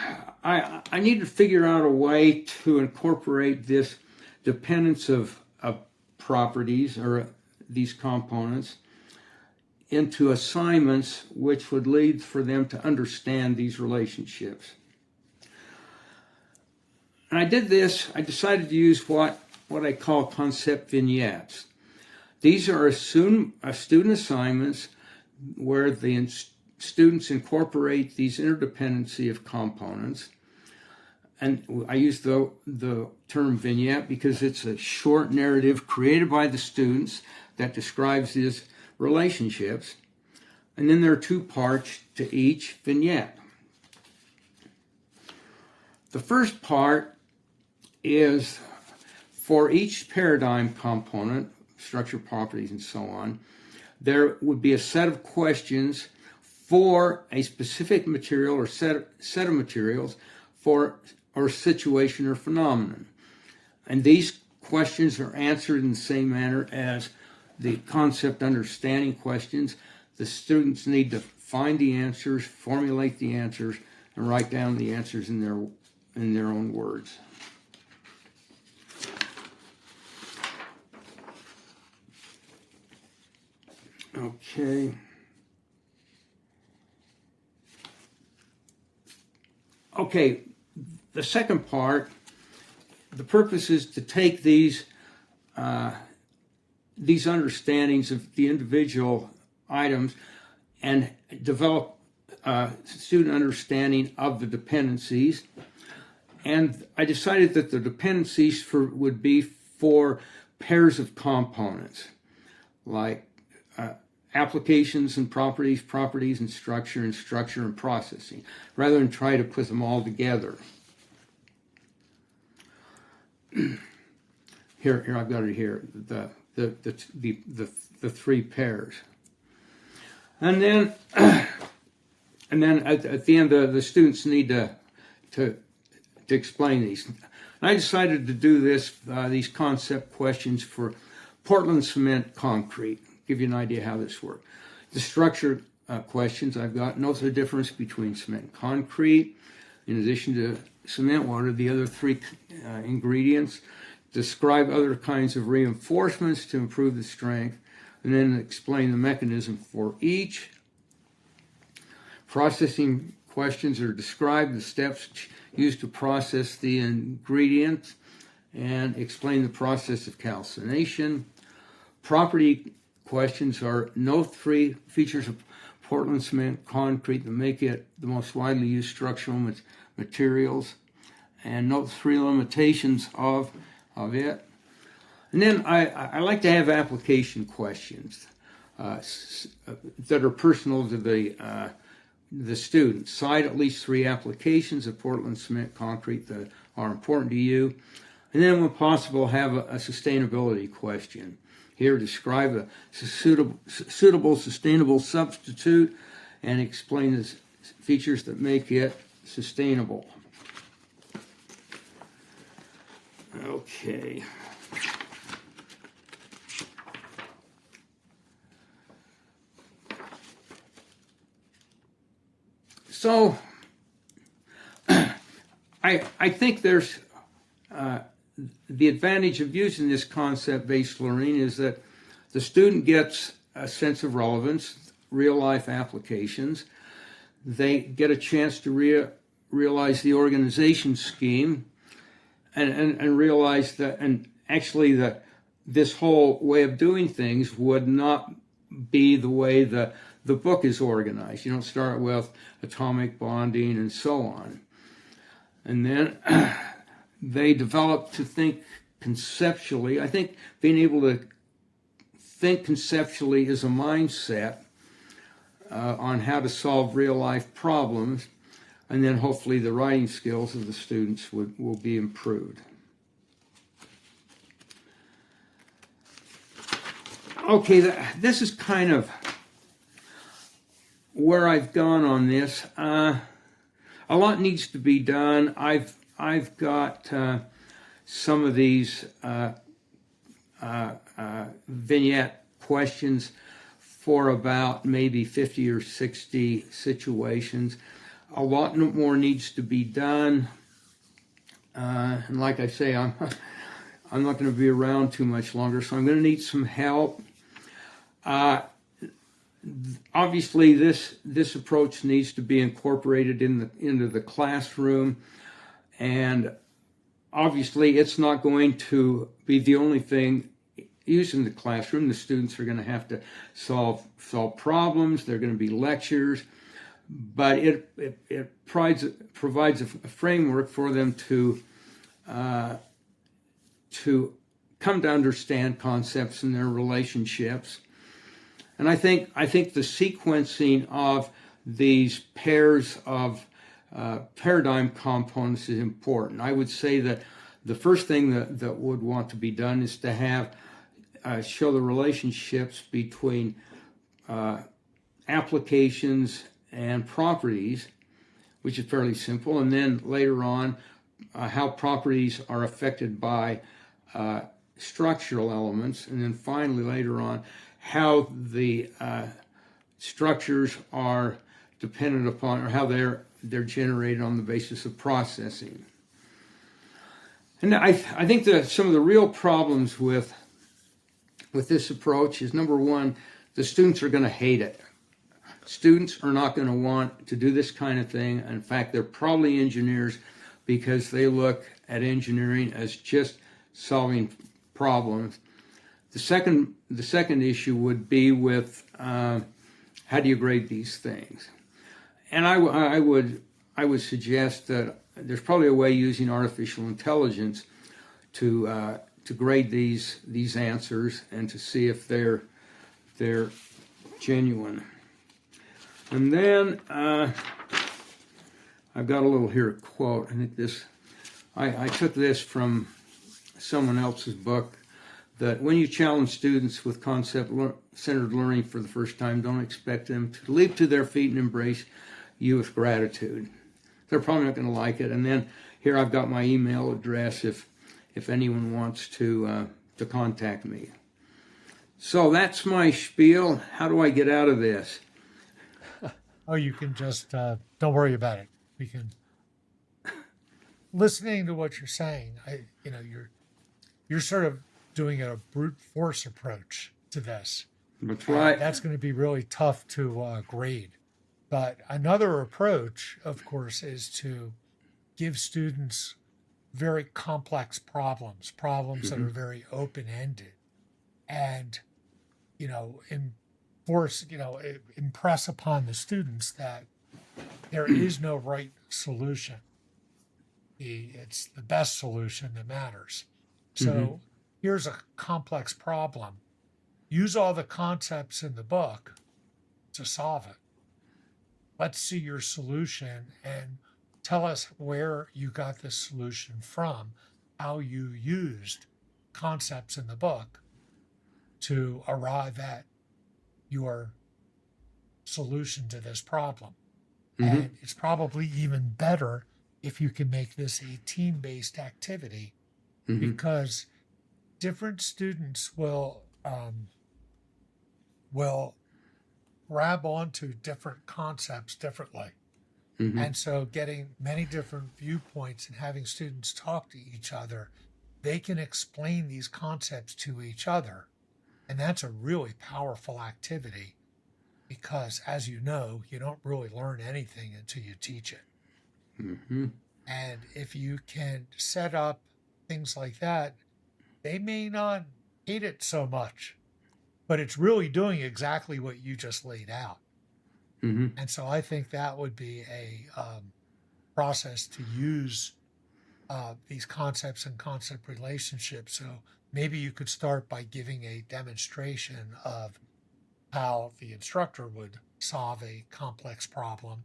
Speaker 2: I need to figure out a way to incorporate this dependence of properties or these components into assignments which would lead for them to understand these relationships. And I did this, I decided to use what I call concept vignettes. These are student assignments where the students incorporate these interdependency of components. And I use the term vignette because it's a short narrative created by the students that describes these relationships. And then there are two parts to each vignette. The first part is for each paradigm component, structure, properties, and so on, there would be a set of questions for a specific material or set of materials for or situation or phenomenon. And these questions are answered in the same manner as the concept understanding questions. The students need to find the answers, formulate the answers, and write down the answers in their own words. Okay. Okay, the second part, the purpose is to take these understandings of the individual items and develop student understanding of the dependencies. And I decided that the dependencies would be for pairs of components, like applications and properties, properties and structure and processing, rather than try to put them all together. Here I've got it here, the three pairs. And then at the end, the students need to explain these. And I decided to do these concept questions for Portland cement concrete. Give you an idea how this works. The structure questions I've got: note the difference between cement and concrete. In addition to cement, what are the other three ingredients? Describe other kinds of reinforcements to improve the strength, and then explain the mechanism for each. Processing questions are: describe the steps used to process the ingredients and explain the process of calcination. Property questions are: note three features of Portland cement concrete that make it the most widely used structural materials, and note three limitations of it. And then I like to have application questions that are personal to the students. Cite at least three applications of Portland cement concrete that are important to you. And then, when possible, have a sustainability question. Here, describe a suitable sustainable substitute and explain the features that make it sustainable. Okay. So, I think there's the advantage of using this concept-based learning is that the student gets a sense of relevance, real-life applications. They get a chance to realize the organization scheme and realize that, and actually this whole way of doing things would not be the way the book is organized. You don't start with atomic bonding and so on. And then they develop to think conceptually. I think being able to think conceptually is a mindset on how to solve real-life problems, and then hopefully the writing skills of the students will be improved. Okay, this is kind of where I've gone on this. a lot needs to be done. I've got some of these vignette questions for about maybe 50 or 60 situations. A lot more needs to be done. And like I say, I'm not going to be around too much longer, so I'm going to need some help. Obviously, this approach needs to be incorporated into the classroom, and obviously, it's not going to be the only thing used in the classroom. The students are going to have to solve problems. There are going to be lectures, but it provides a framework for them to come to understand concepts and their relationships. And I think the sequencing of these pairs of paradigm components is important. I would say that the first thing that would want to be done is to have show the relationships between applications and properties, which is fairly simple, and then later on how properties are affected by structural elements, and then finally later on how the structures are dependent upon, or how they're generated on the basis of processing. And I think that some of the real problems with this approach is, number one, the students are going to hate it. Students are not going to want to do this kind of thing. In fact, they're probably engineers because they look at engineering as just solving problems. The second issue would be with how do you grade these things? And I would suggest that there's probably a way using artificial intelligence to grade these answers and to see if they're genuine. And then I've got a little here quote. I think I took this from someone else's book, that when you challenge students with concept-centered learning for the first time, don't expect them to leap to their feet and embrace you with gratitude. They're probably not going to like it. And then here I've got my email address if anyone wants to contact me. So that's my spiel. How do I get out of this?
Speaker 3: Oh, you can just don't worry about it. We can. Listening to what you're saying, you're sort of doing a brute force approach to this.
Speaker 2: That's right.
Speaker 3: That's going to be really tough to grade. But another approach, of course, is to give students very complex problems that are very open-ended, and impress upon the students that there is no right solution. It's the best solution that matters. So here's a complex problem. Use all the concepts in the book to solve it. Let's see your solution and tell us where you got this solution from, how you used concepts in the book to arrive at your solution to this problem. And it's probably even better if you can make this a team-based activity, because different students will grab onto different concepts differently. And so getting many different viewpoints and having students talk to each other, they can explain these concepts to each other. And that's a really powerful activity, because as you know, you don't really learn anything until you teach it. And if you can set up things like that, they may not hate it so much, but it's really doing exactly what you just laid out. And so I think that would be a process to use these concepts and concept relationships. So maybe you could start by giving a demonstration of how the instructor would solve a complex problem,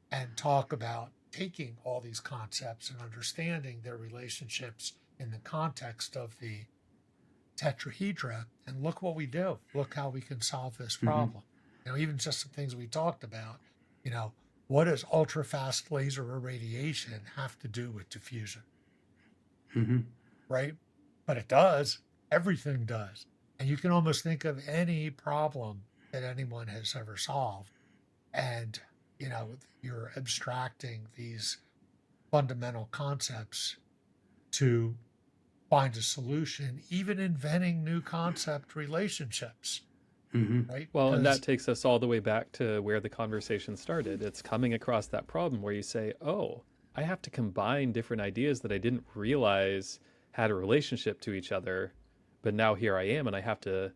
Speaker 3: and talk about taking all these concepts and understanding their relationships in the context of the tetrahedra, and look what we do. Look how we can solve this problem. Even just some things we talked about, what does ultra fast laser irradiation have to do with diffusion?
Speaker 2: Mm-hmm.
Speaker 3: Right? But it does. Everything does. And you can almost think of any problem that anyone has ever solved. And, you're abstracting these fundamental concepts to find a solution, even inventing new concept relationships,
Speaker 2: Mm-hmm.
Speaker 3: right?
Speaker 1: Well, and that
Speaker 3: Because,
Speaker 1: takes us all the way back to where the conversation started. It's coming across that problem where you say, oh, I have to combine different ideas that I didn't realize had a relationship to each other. But now here I am, and I have to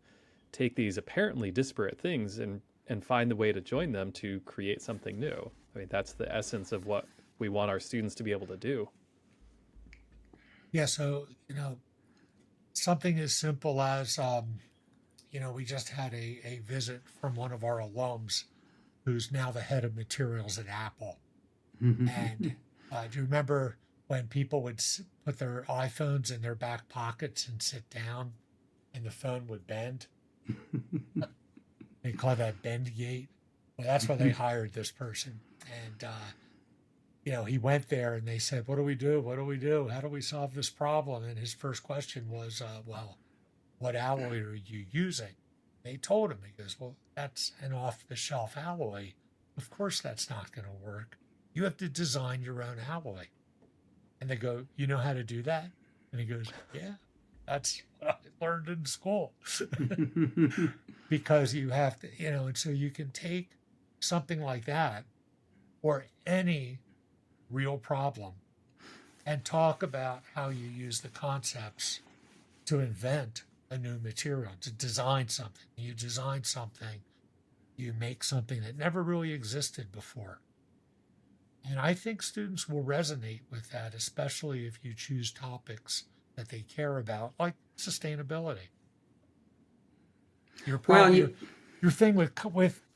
Speaker 1: take these apparently disparate things and find the way to join them to create something new. I mean, that's the essence of what we want our students to be able to do.
Speaker 3: yeah, so, something as simple as, we just had a visit from one of our alums who's now the head of materials at Apple. And do you remember when people would put their iPhones in their back pockets and sit down and the phone would bend? They call that bend gate. Well, that's why they hired this person. And, he went there and they said, what do we do? What do we do? How do we solve this problem? And his first question was, well, what alloy are you using? They told him, he goes, well, that's an off the shelf alloy. Of course, that's not going to work. You have to design your own alloy. And they go, you know how to do that? And he goes, yeah, that's what I learned in school. Because you have to, and so you can take something like that or any real problem and talk about how you use the concepts to invent a new material, to design something. You design something, you make something that never really existed before. And I think students will resonate with that, especially if you choose topics that they care about, like sustainability. Your problem, your thing with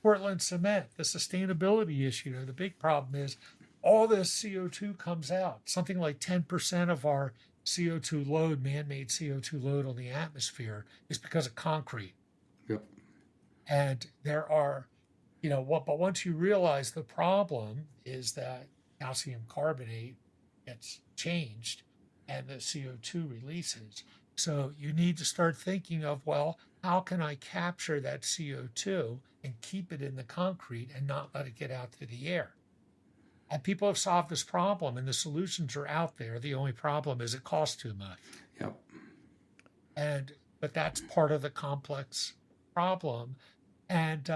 Speaker 3: Portland cement, the sustainability issue. The big problem is all this CO2 comes out. Something like 10% of our CO2 load, man-made CO2 load on the atmosphere, is because of concrete.
Speaker 2: Yep.
Speaker 3: And there are, but once you realize the problem is that calcium carbonate gets changed and the CO2 releases. So you need to start thinking of, well, how can I capture that CO2 and keep it in the concrete and not let it get out to the air? And people have solved this problem and the solutions are out there. The only problem is it costs too much.
Speaker 2: Yep.
Speaker 3: But that's part of the complex problem. And,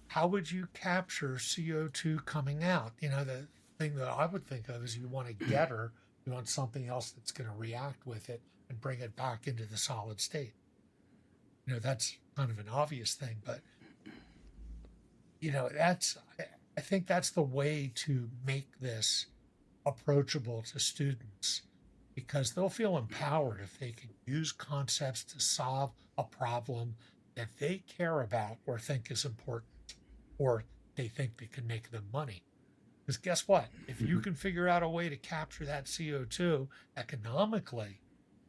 Speaker 3: how would you capture CO2 coming out? The thing that I would think of is you want a getter, you want something else that's going to react with it and bring it back into the solid state. That's kind of an obvious thing, but I think that's the way to make this approachable to students because they'll feel empowered if they can use concepts to solve a problem that they care about or think is important or they think they can make them money. Because guess what? If you can figure out a way to capture that CO2 economically,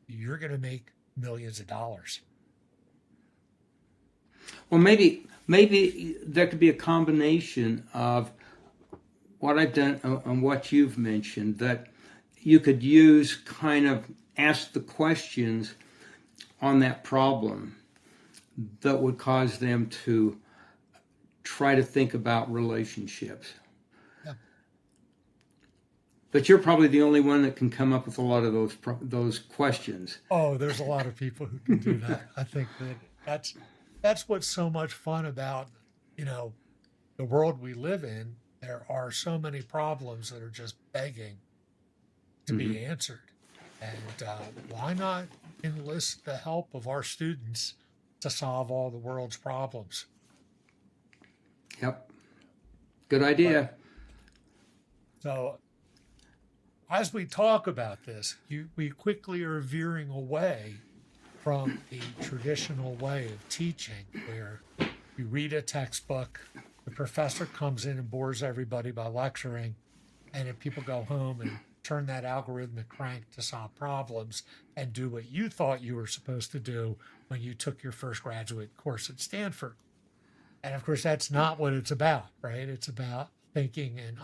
Speaker 3: you're going to make millions of dollars.
Speaker 2: Well, maybe there could be a combination of what I've done and what you've mentioned, that you could use kind of ask the questions on that problem that would cause them to try to think about relationships.
Speaker 3: Yeah.
Speaker 2: But you're probably the only one that can come up with a lot of those questions.
Speaker 3: Oh, there's a lot of people who can do that. I think that's what's so much fun about, the world we live in. There are so many problems that are just begging to be answered. And why not enlist the help of our students to solve all the world's problems?
Speaker 2: Yep. Good idea.
Speaker 3: So as we talk about this, we quickly are veering away from the traditional way of teaching where you read a textbook, the professor comes in and bores everybody by lecturing, and then people go home and turn that algorithmic crank to solve problems and do what you thought you were supposed to do when you took your first graduate course at Stanford. And of course, that's not what it's about, right? It's about thinking and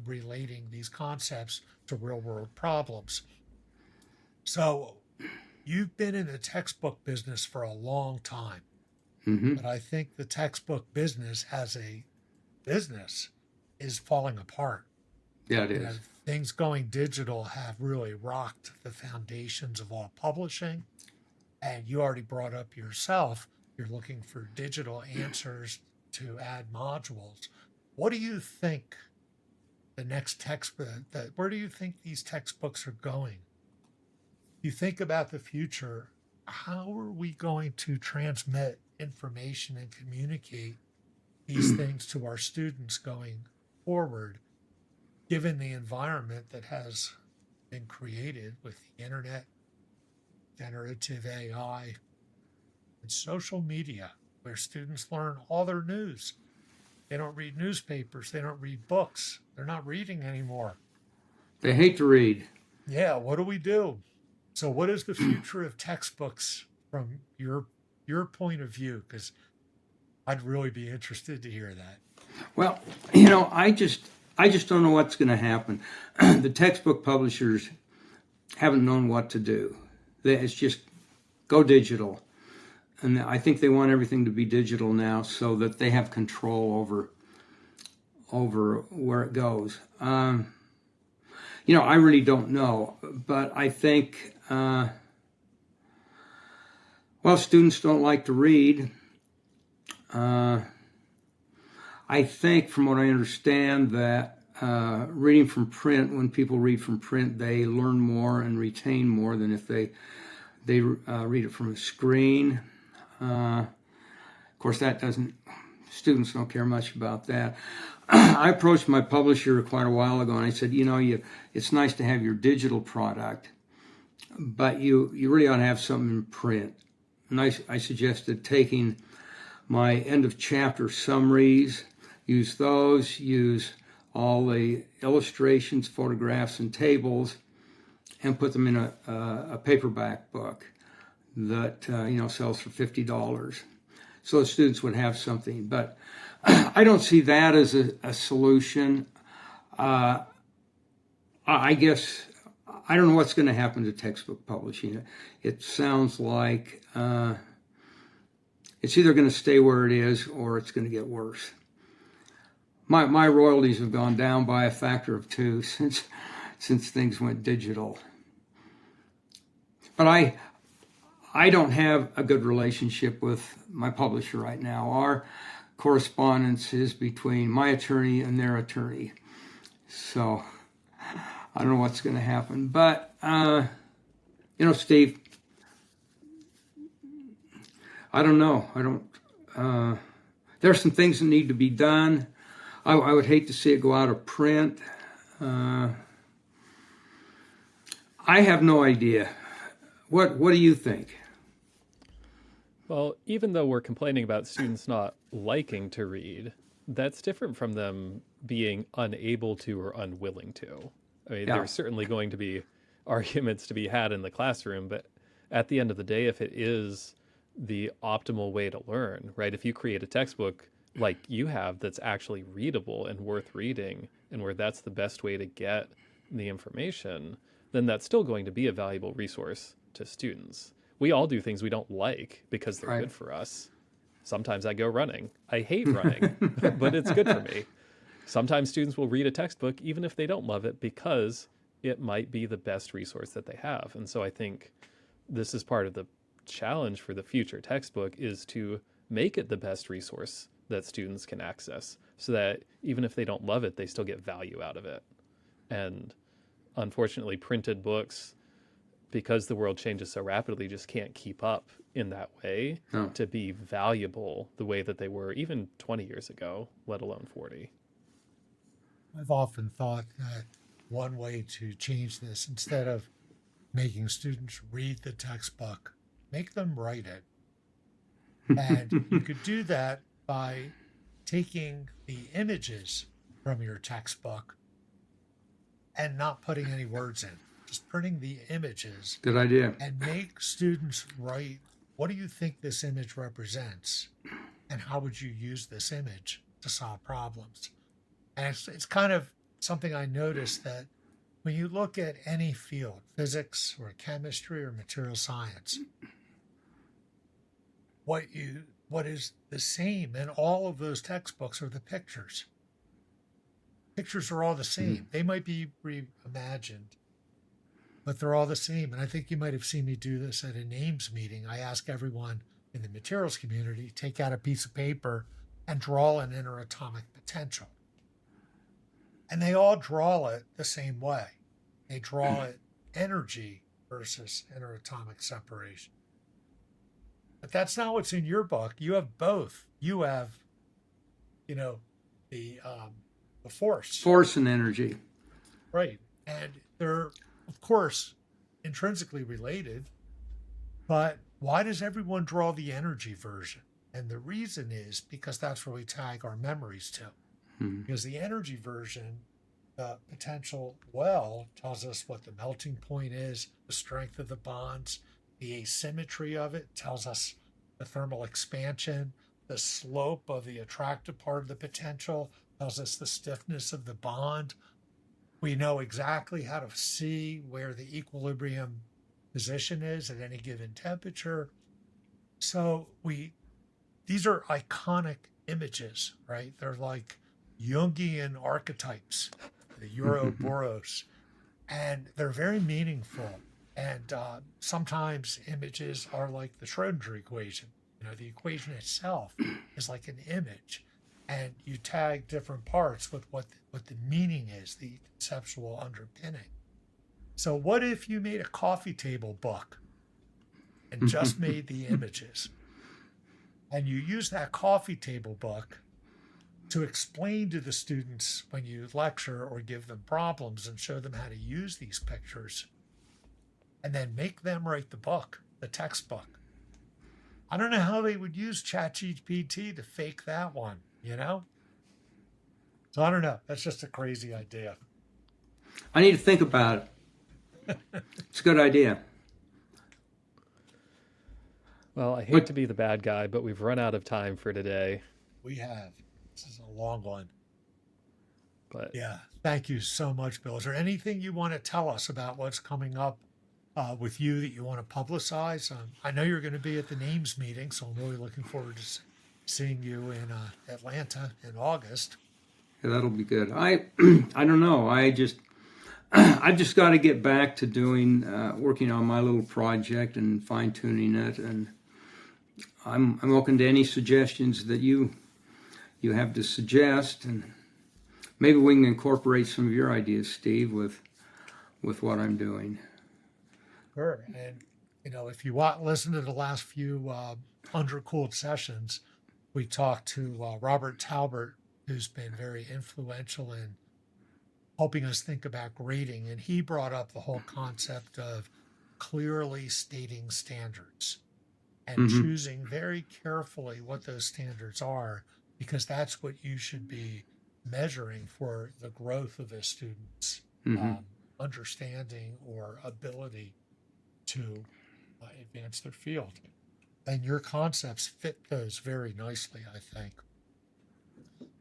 Speaker 3: relating these concepts to real world problems. So you've been in the textbook business for a long time,
Speaker 2: Hmm.
Speaker 3: but I think the textbook business as a business is falling apart.
Speaker 2: Yeah, it
Speaker 3: You know,
Speaker 2: is.
Speaker 3: things going digital have really rocked the foundations of all publishing. And you already brought up yourself, you're looking for digital answers to add modules. What do you think the next textbook, where do you think these textbooks are going? You think about the future, how are we going to transmit information and communicate these things to our students going forward, given the environment that has been created with the internet, generative AI, and social media, where students learn all their news? They don't read newspapers, they don't read books, they're not reading anymore.
Speaker 2: They hate to read.
Speaker 3: Yeah, what do we do? So, what is the future of textbooks from your point of view? Because I'd really be interested to hear that.
Speaker 2: Well, I just don't know what's going to happen. The textbook publishers haven't known what to do. It's just go digital, and I think they want everything to be digital now, so that they have control over where it goes. I really don't know, but I think students don't like to read. I think, from what I understand, that reading from print, when people read from print, they learn more and retain more than if they read it from a screen. Of course, students don't care much about that. I approached my publisher quite a while ago, and I said, it's nice to have your digital product, but you really ought to have something in print. And I suggested taking my end of chapter summaries, use those, use all the illustrations, photographs, and tables, and put them in a paperback book that sells for $50, so the students would have something. But I don't see that as a solution. I guess I don't know what's going to happen to textbook publishing. It sounds like it's either going to stay where it is or it's going to get worse. My royalties have gone down by a factor of 2 since things went digital. But I don't have a good relationship with my publisher right now. Our correspondence is between my attorney and their attorney. So I don't know what's going to happen. But, Steve, I don't know. There's some things that need to be done. I would hate to see it go out of print. I have no idea. What do you think?
Speaker 1: Well, even though we're complaining about students not liking to read, that's different from them being unable to or unwilling to. I mean,
Speaker 2: Yeah.
Speaker 1: there's certainly going to be arguments to be had in the classroom, but at the end of the day, if it is the optimal way to learn, right? If you create a textbook like you have that's actually readable and worth reading, and where that's the best way to get the information, then that's still going to be a valuable resource to students. We all do things we don't like because they're
Speaker 2: Right.
Speaker 1: good for us. Sometimes I go running. I hate running, but it's good for me. Sometimes students will read a textbook even if they don't love it because it might be the best resource that they have. And so I think this is part of the challenge for the future textbook, is to make it the best resource that students can access, so that even if they don't love it, they still get value out of it. And unfortunately, printed books, because the world changes so rapidly, just can't keep up in that way
Speaker 2: No.
Speaker 1: to be valuable the way that they were even 20 years ago, let alone 40.
Speaker 3: I've often thought that one way to change this, instead of making students read the textbook, make them write it. And you could do that by taking the images from your textbook and not putting any words in, just printing the images,
Speaker 2: Good idea.
Speaker 3: and make students write, what do you think this image represents? and how would you use this image to solve problems? And it's kind of something I noticed that when you look at any field, physics or chemistry or material science, what is the same in all of those textbooks are the pictures. Pictures are all the same. They might be reimagined, but they're all the same. And I think you might have seen me do this at a names meeting. I ask everyone in the materials community, take out a piece of paper and draw an interatomic potential. And they all draw it the same way. They draw it energy versus interatomic separation. But that's not what's in your book. You have both. You have, the force.
Speaker 2: Force and energy.
Speaker 3: Right. And they're, of course, intrinsically related. But why does everyone draw the energy version? And the reason is because that's where we tag our memories to. Because the energy version, the potential well, tells us what the melting point is, the strength of the bonds, the asymmetry of it tells us the thermal expansion, the slope of the attractive part of the potential tells us the stiffness of the bond. We know exactly how to see where the equilibrium position is at any given temperature. So these are iconic images, right? They're like Jungian archetypes, the Ouroboros, and they're very meaningful. And sometimes images are like the Schrodinger equation. The equation itself is like an image, and you tag different parts with what the meaning is, the conceptual underpinning. So what if you made a coffee table book and just made the images, and you use that coffee table book to explain to the students when you lecture or give them problems and show them how to use these pictures, and then make them write the book, the textbook? I don't know how they would use ChatGPT to fake that one, So I don't know. That's just a crazy idea.
Speaker 2: I need to think about it. It's a good idea.
Speaker 1: Well, I hate to be the bad guy, but we've run out of time for today.
Speaker 3: We have. This is a long one.
Speaker 1: But
Speaker 3: yeah, thank you so much, Bill. Is there anything you want to tell us about what's coming up with you that you want to publicize? I know you're going to be at the names meeting, so I'm really looking forward to seeing you in Atlanta in August.
Speaker 2: Yeah, that'll be good. I don't know. I've just got to get back to working on my little project and fine tuning it, and I'm open to any suggestions that you have to suggest, and maybe we can incorporate some of your ideas, Steve, with what I'm doing.
Speaker 3: Sure. And if you listen to the last few undercooled sessions, we talked to Robert Talbert, who's been very influential in helping us think about grading, and he brought up the whole concept of clearly stating standards and choosing very carefully what those standards are, because that's what you should be measuring for the growth of a student's understanding or ability to advance their field. And your concepts fit those very nicely, I think.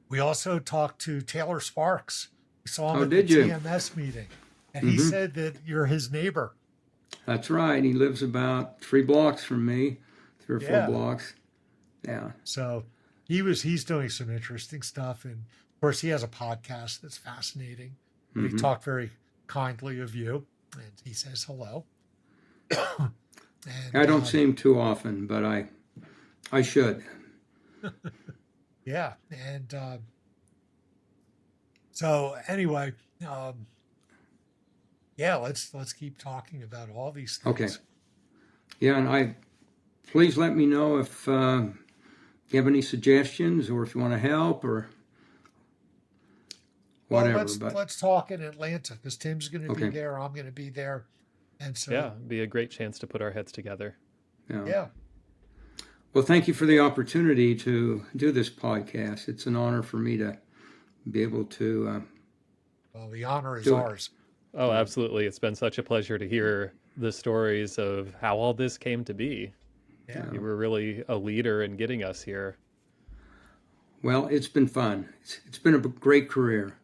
Speaker 3: We also talked to Taylor Sparks. We saw him at the TMS meeting, and he said that you're his neighbor.
Speaker 2: That's right. He lives about 3 blocks from me, 3 or 4 blocks. Yeah.
Speaker 3: So he's doing some interesting stuff, and of course he has a podcast that's fascinating. He talked very kindly of you, and he says hello. And,
Speaker 2: I don't see him too often, but I should.
Speaker 3: Yeah, and so anyway, let's keep talking about all these things.
Speaker 2: Okay. Yeah, and please let me know if you have any suggestions, or if you want to help, or whatever.
Speaker 3: Well, let's talk in Atlanta, because Tim's going to be there. I'm going to be there, and so
Speaker 1: it'd be a great chance to put our heads together.
Speaker 3: Yeah.
Speaker 2: Well, thank you for the opportunity to do this podcast. It's an honor for me to be able to.
Speaker 3: Well, the honor is ours.
Speaker 1: Oh, absolutely. It's been such a pleasure to hear the stories of how all this came to be.
Speaker 3: Yeah.
Speaker 1: You were really a leader in getting us here.
Speaker 2: Well, it's been fun. It's been a great career.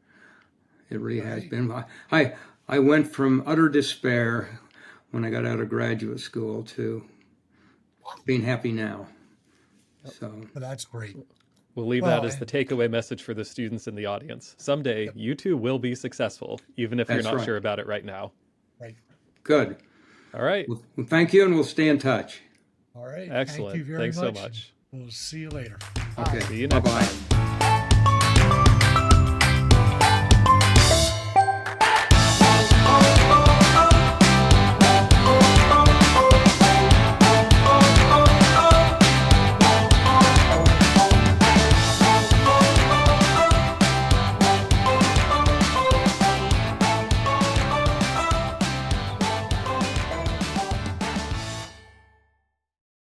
Speaker 2: It really has been. I went from utter despair when I got out of graduate school to being happy now. So
Speaker 3: Well, that's great.
Speaker 1: We'll leave
Speaker 3: Well,
Speaker 1: that as the takeaway message for the students in the audience. Someday, you too will be successful, even if you're
Speaker 2: That's
Speaker 1: not
Speaker 2: right.
Speaker 1: sure about it right now.
Speaker 3: Right.
Speaker 2: good.
Speaker 1: All right.
Speaker 2: Well, thank you, and we'll stay in touch.
Speaker 3: All right.
Speaker 1: Excellent.
Speaker 3: Thank you very
Speaker 1: Thanks so
Speaker 3: much.
Speaker 1: much.
Speaker 3: We'll see you later.
Speaker 2: Okay.
Speaker 1: See you next
Speaker 2: Bye-bye.
Speaker 1: time.